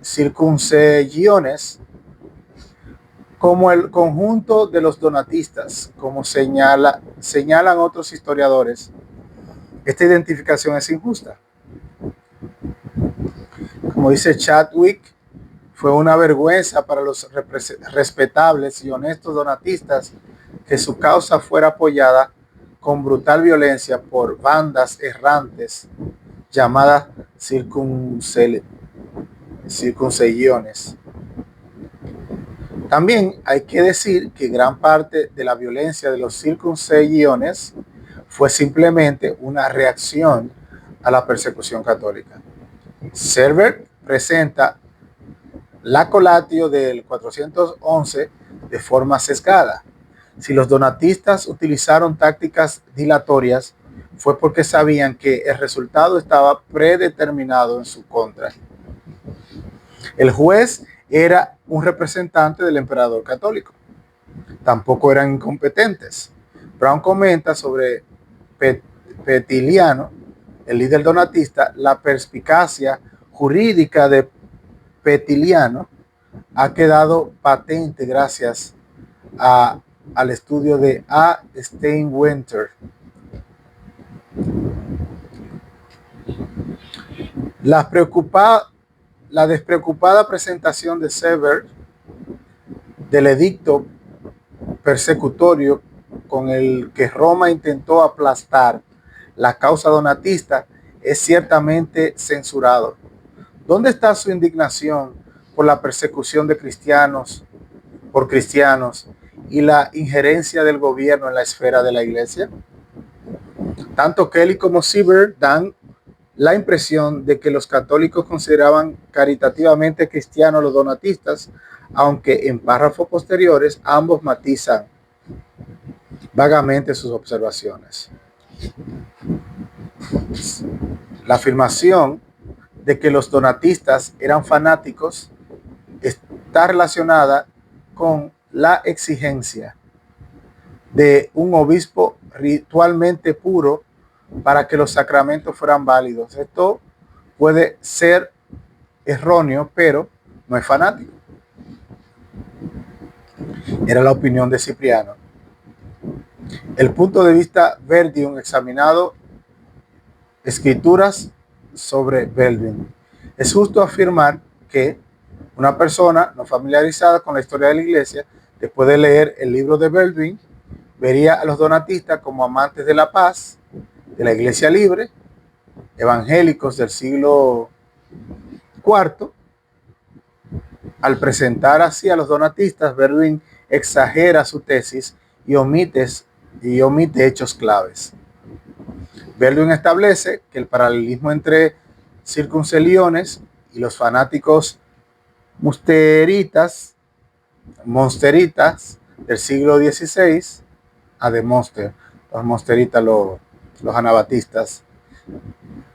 circuncellones como el conjunto de los donatistas, como señalan otros historiadores. Esta identificación es injusta. Como dice Chadwick, fue una vergüenza para los respetables y honestos donatistas que su causa fuera apoyada con brutal violencia por bandas errantes llamadas circuncellones. También hay que decir que gran parte de la violencia de los circuncellones fue simplemente una reacción a la persecución católica. Selberg presenta la colatio del 411 de forma sesgada. Si los donatistas utilizaron tácticas dilatorias, fue porque sabían que el resultado estaba predeterminado en su contra. El juez era un representante del emperador católico. Tampoco eran incompetentes. Brown comenta sobre Petiliano, el líder donatista, la perspicacia jurídica de Petiliano ha quedado patente gracias al estudio de A. Steinwinter. La despreocupada presentación de Selberg del edicto persecutorio con el que Roma intentó aplastar la causa donatista es ciertamente censurado. ¿Dónde está su indignación por la persecución de cristianos, por cristianos y la injerencia del gobierno en la esfera de la iglesia? Tanto Kelly como Sieber dan la impresión de que los católicos consideraban caritativamente cristianos a los donatistas, aunque en párrafos posteriores ambos matizan vagamente sus observaciones. La afirmación de que los donatistas eran fanáticos está relacionada con la exigencia de un obispo ritualmente puro para que los sacramentos fueran válidos. Esto puede ser erróneo, pero no es fanático. Era la opinión de Cipriano. El punto de vista Verdium examinado escrituras sobre Verdium. Es justo afirmar que una persona no familiarizada con la historia de la iglesia, después de leer el libro de Verdium, vería a los donatistas como amantes de la paz, de la iglesia libre, evangélicos del siglo IV. Al presentar así a los donatistas, Verdium exagera su tesis y omite hechos claves. Verdium establece que el paralelismo entre circunceliones y los fanáticos monsteritas del siglo XVI, de Monster, los monsteritas, los anabatistas,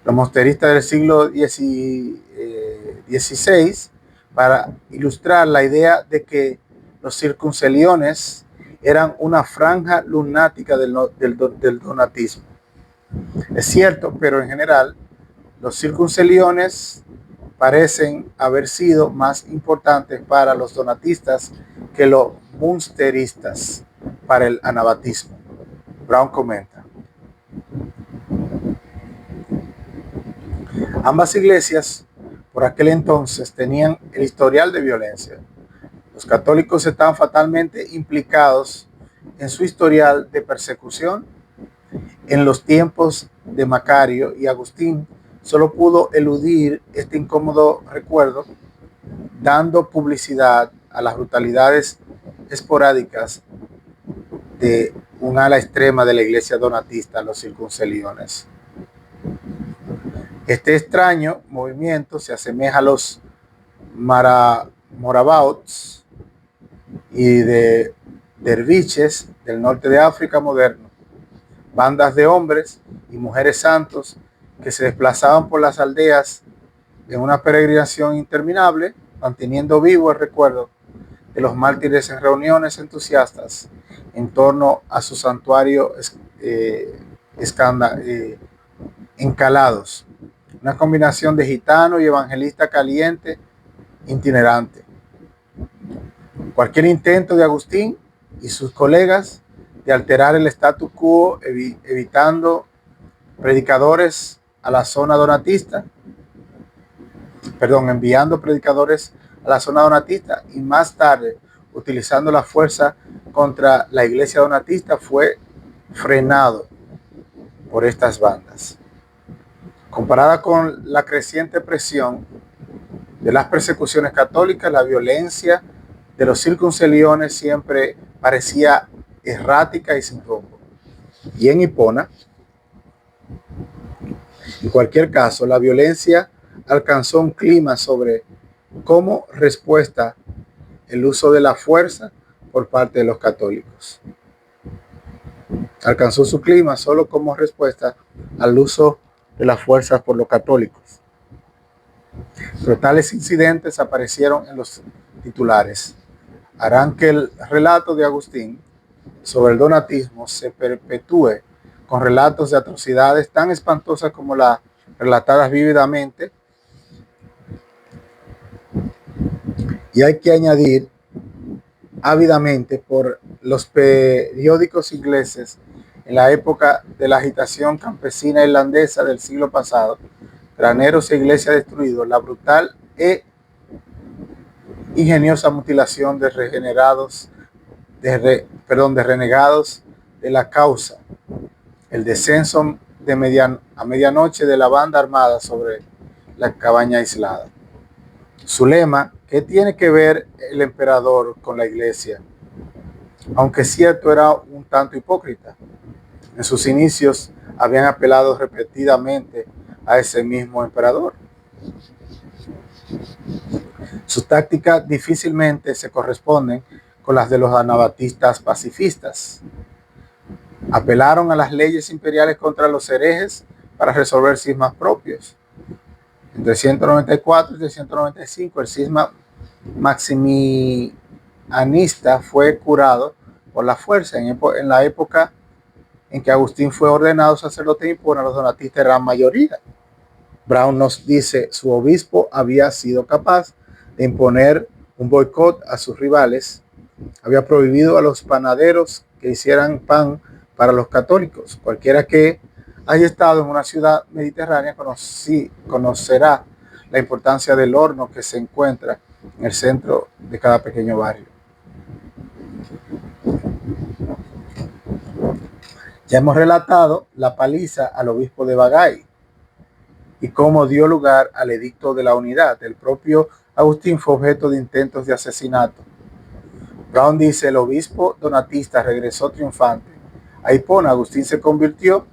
los monsteristas del siglo XVI, para ilustrar la idea de que los circunceliones eran una franja lunática del donatismo. Es cierto, pero en general los circunceliones parecen haber sido más importantes para los donatistas que los munsteristas para el anabatismo. Brown comenta: ambas iglesias por aquel entonces tenían el historial de violencia. Los católicos estaban fatalmente implicados en su historial de persecución. En los tiempos de Macario y Agustín solo pudo eludir este incómodo recuerdo dando publicidad a las brutalidades esporádicas de un ala extrema de la iglesia donatista, los circunceliones. Este extraño movimiento se asemeja a los morabauts y de derviches del norte de África moderno, bandas de hombres y mujeres santos que se desplazaban por las aldeas en una peregrinación interminable, manteniendo vivo el recuerdo de los mártires en reuniones entusiastas en torno a su santuario encalados. Una combinación de gitano y evangelista caliente itinerante. Cualquier intento de Agustín y sus colegas de alterar el status quo, evitando predicadores a la zona donatista, enviando predicadores a la zona donatista y más tarde utilizando la fuerza contra la iglesia donatista, fue frenado por estas bandas. Comparada con la creciente presión de las persecuciones católicas, la violencia de los circunceliones siempre parecía errática y sin rumbo. Y en Hipona, en cualquier caso, la violencia alcanzó un clima sobre como respuesta el uso de la fuerza por parte de los católicos. Alcanzó su clima solo como respuesta al uso de las fuerzas por los católicos. Pero tales incidentes aparecieron en los titulares. Harán que el relato de Agustín sobre el donatismo se perpetúe con relatos de atrocidades tan espantosas como las relatadas vívidamente. Y hay que añadir ávidamente por los periódicos ingleses en la época de la agitación campesina irlandesa del siglo pasado, graneros e iglesias destruidos, la brutal e ingeniosa mutilación de renegados de la causa, el descenso a medianoche de la banda armada sobre la cabaña aislada. Su lema: ¿qué tiene que ver el emperador con la iglesia? Aunque cierto, era un tanto hipócrita. En sus inicios habían apelado repetidamente a ese mismo emperador. Sus tácticas difícilmente se corresponden con las de los anabatistas pacifistas. Apelaron a las leyes imperiales contra los herejes para resolver cismas propios. En 394 y 395 el cisma maximianista fue curado por la fuerza. En la época en que Agustín fue ordenado sacerdote de Hipona, los donatistas eran mayoría. Brown nos dice: su obispo había sido capaz de imponer un boicot a sus rivales, había prohibido a los panaderos que hicieran pan para los católicos. Cualquiera que haya estado en una ciudad mediterránea conocerá la importancia del horno que se encuentra en el centro de cada pequeño barrio. Ya hemos relatado la paliza al obispo de Bagay y cómo dio lugar al edicto de la unidad. El propio Agustín fue objeto de intentos de asesinato. Brown dice: el obispo donatista regresó triunfante a Hipona. Agustín se convirtió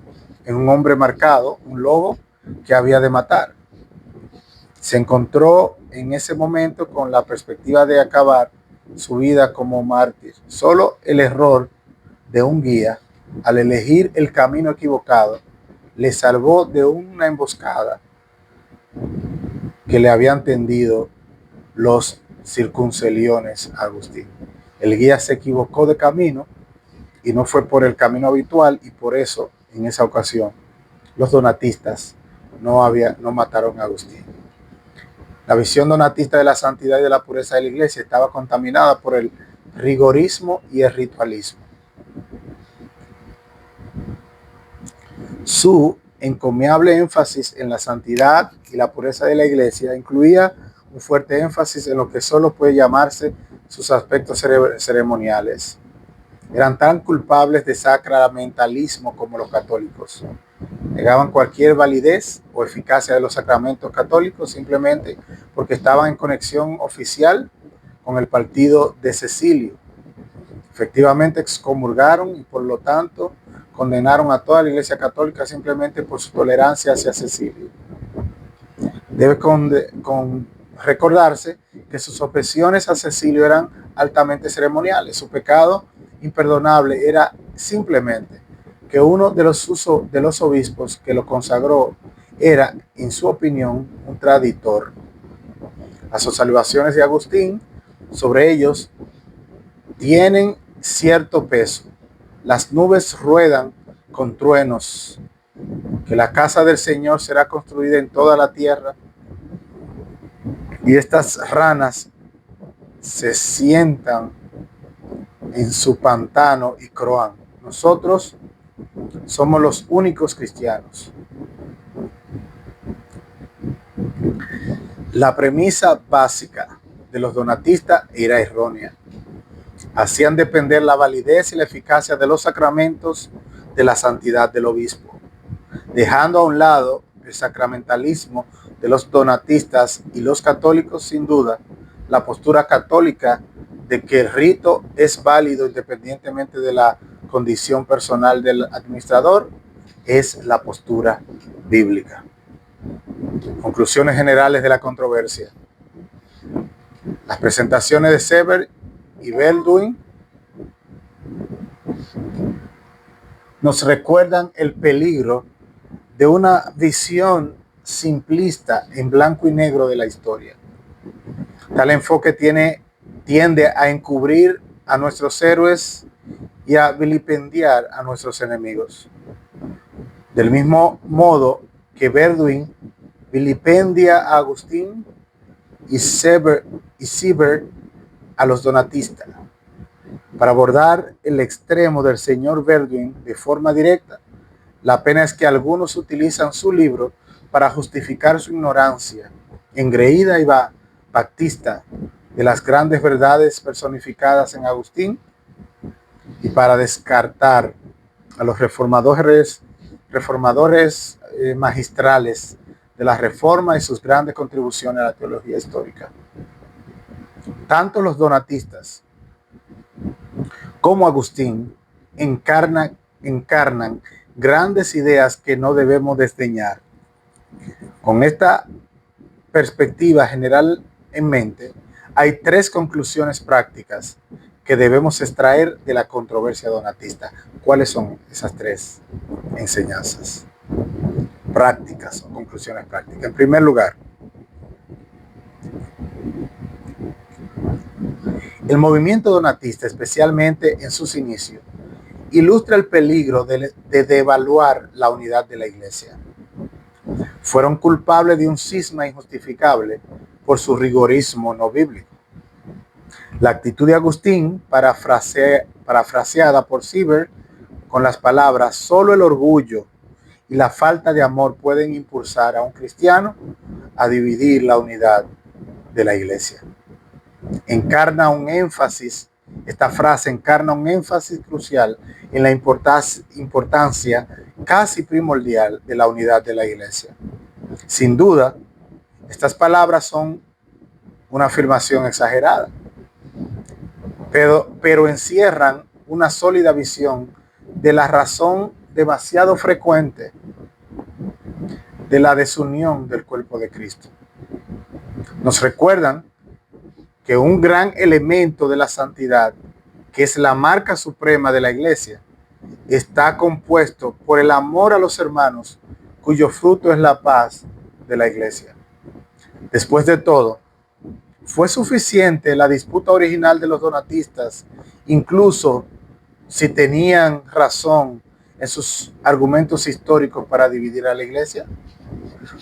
en un hombre marcado, un lobo que había de matar. Se encontró en ese momento con la perspectiva de acabar su vida como mártir. Solo el error de un guía, al elegir el camino equivocado, le salvó de una emboscada que le habían tendido los circunceliones a Agustín. El guía se equivocó de camino y no fue por el camino habitual, y por eso en esa ocasión los donatistas no mataron a Agustín. La visión donatista de la santidad y de la pureza de la iglesia estaba contaminada por el rigorismo y el ritualismo. Su encomiable énfasis en la santidad y la pureza de la iglesia incluía un fuerte énfasis en lo que solo puede llamarse sus aspectos ceremoniales. Eran tan culpables de sacramentalismo como los católicos. Negaban cualquier validez o eficacia de los sacramentos católicos simplemente porque estaban en conexión oficial con el partido de Cecilio. Efectivamente excomulgaron y por lo tanto condenaron a toda la Iglesia Católica simplemente por su tolerancia hacia Cecilio. Debe recordarse que sus objeciones a Cecilio eran altamente ceremoniales. Su pecado imperdonable era simplemente que uno de los obispos que lo consagró era, en su opinión, un traditor. Las observaciones de Agustín sobre ellos tienen cierto peso. Las nubes ruedan con truenos, que la casa del Señor será construida en toda la tierra, y estas ranas se sientan en su pantano y croan. Nosotros somos los únicos cristianos. La premisa básica de los donatistas era errónea. Hacían depender la validez y la eficacia de los sacramentos de la santidad del obispo, dejando a un lado el sacramentalismo de los donatistas y los católicos. Sin duda, la postura católica de que el rito es válido independientemente de la condición personal del administrador es la postura bíblica. Conclusiones generales de la controversia. Las presentaciones de Seeber y Baldwin nos recuerdan el peligro de una visión simplista en blanco y negro de la historia. Tal enfoque tiende a encubrir a nuestros héroes y a vilipendiar a nuestros enemigos. Del mismo modo que Baldwin vilipendia a Agustín y Seeber a los donatistas. Para abordar el extremo del señor Baldwin de forma directa, la pena es que algunos utilizan su libro para justificar su ignorancia engreída y baptista de las grandes verdades personificadas en Agustín, y para descartar a los reformadores magistrales de la Reforma y sus grandes contribuciones a la teología histórica. Tanto los donatistas como Agustín encarnan grandes ideas que no debemos desdeñar. Con esta perspectiva general en mente, hay tres conclusiones prácticas que debemos extraer de la controversia donatista. ¿Cuáles son esas tres enseñanzas prácticas o conclusiones prácticas? En primer lugar, el movimiento donatista, especialmente en sus inicios, ilustra el peligro de devaluar la unidad de la Iglesia. Fueron culpables de un cisma injustificable por su rigorismo no bíblico. La actitud de Agustín, parafraseada por Seeber con las palabras "solo el orgullo y la falta de amor pueden impulsar a un cristiano a dividir la unidad de la Iglesia", esta frase encarna un énfasis crucial en la importancia casi primordial de la unidad de la Iglesia. Sin duda, estas palabras son una afirmación exagerada, pero encierran una sólida visión de la razón demasiado frecuente de la desunión del cuerpo de Cristo. Nos recuerdan que un gran elemento de la santidad, que es la marca suprema de la Iglesia, está compuesto por el amor a los hermanos, cuyo fruto es la paz de la Iglesia. Después de todo, fue suficiente la disputa original de los donatistas, incluso si tenían razón en sus argumentos históricos, para dividir a la Iglesia.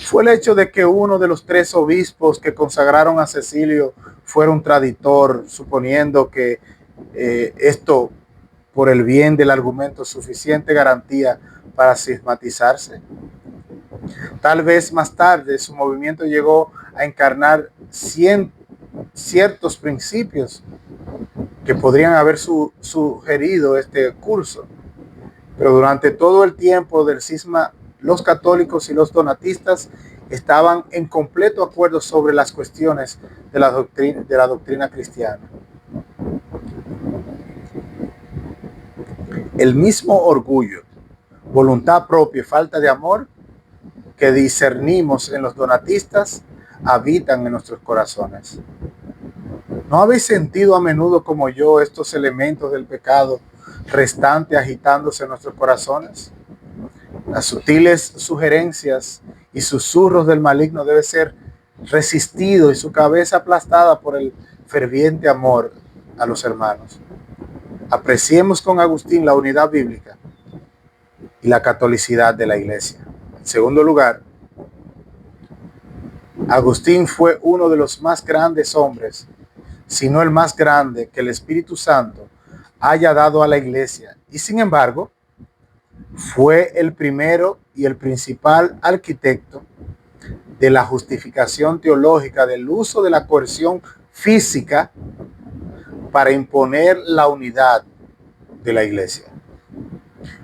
Fue el hecho de que uno de los tres obispos que consagraron a Cecilio fuera un traditor, suponiendo que esto, por el bien del argumento, suficiente garantía para cismatizarse. Tal vez más tarde su movimiento llegó a encarnar ciertos principios que podrían haber sugerido este curso, pero durante todo el tiempo del cisma, los católicos y los donatistas estaban en completo acuerdo sobre las cuestiones de la doctrina cristiana. El mismo orgullo, voluntad propia y falta de amor que discernimos en los donatistas habitan en nuestros corazones. ¿No habéis sentido a menudo como yo estos elementos del pecado restante agitándose en nuestros corazones? Las sutiles sugerencias y susurros del maligno deben ser resistidos y su cabeza aplastada por el ferviente amor a los hermanos. Apreciemos con Agustín la unidad bíblica y la catolicidad de la Iglesia. En segundo lugar, Agustín fue uno de los más grandes hombres, si no el más grande, que el Espíritu Santo haya dado a la Iglesia. Y sin embargo, fue el primero y el principal arquitecto de la justificación teológica del uso de la coerción física para imponer la unidad de la Iglesia.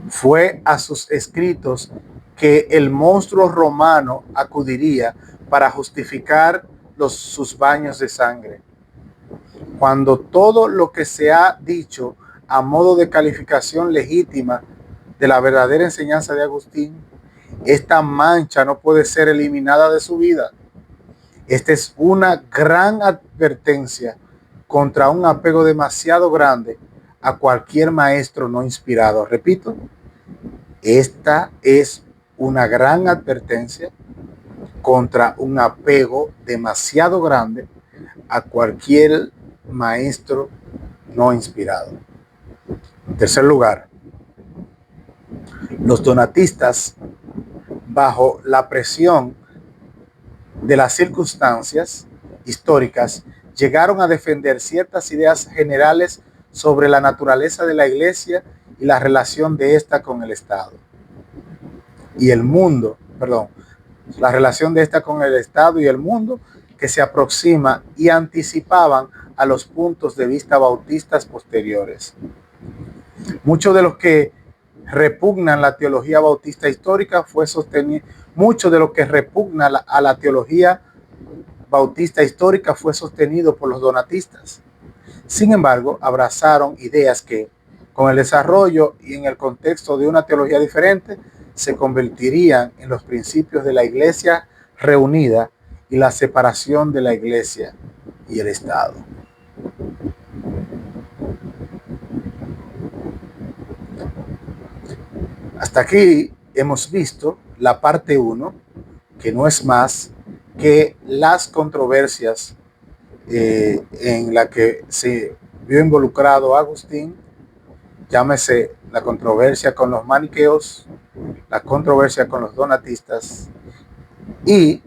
Fue a sus escritos que el monstruo romano acudiría para justificar sus baños de sangre. Cuando todo lo que se ha dicho a modo de calificación legítima de la verdadera enseñanza de Agustín, esta mancha no puede ser eliminada de su vida. Esta es una gran advertencia contra un apego demasiado grande a cualquier maestro no inspirado. Repito, esta es una gran advertencia contra un apego demasiado grande a cualquier maestro no inspirado. En tercer lugar, los donatistas, bajo la presión de las circunstancias históricas, llegaron a defender ciertas ideas generales sobre la naturaleza de la Iglesia y la relación de esta con el Estado y el mundo, la relación de esta con el Estado y el mundo, que se aproxima y anticipaban a los puntos de vista bautistas posteriores. Muchos de los que repugnan la teología bautista histórica fue sostenido, mucho de lo que repugna a la teología bautista histórica fue sostenido por los donatistas. Sin embargo, abrazaron ideas que, con el desarrollo y en el contexto de una teología diferente, se convertirían en los principios de la Iglesia reunida y la separación de la Iglesia y el Estado. Hasta aquí hemos visto la parte 1, que no es más que las controversias en la que se vio involucrado Agustín, llámese la controversia con los maniqueos, la controversia con los donatistas, y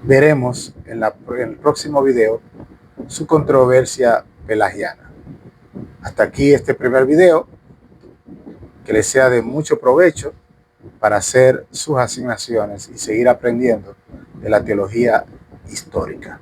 veremos en el próximo video su controversia pelagiana. Hasta aquí este primer video, que les sea de mucho provecho para hacer sus asignaciones y seguir aprendiendo de la teología histórica.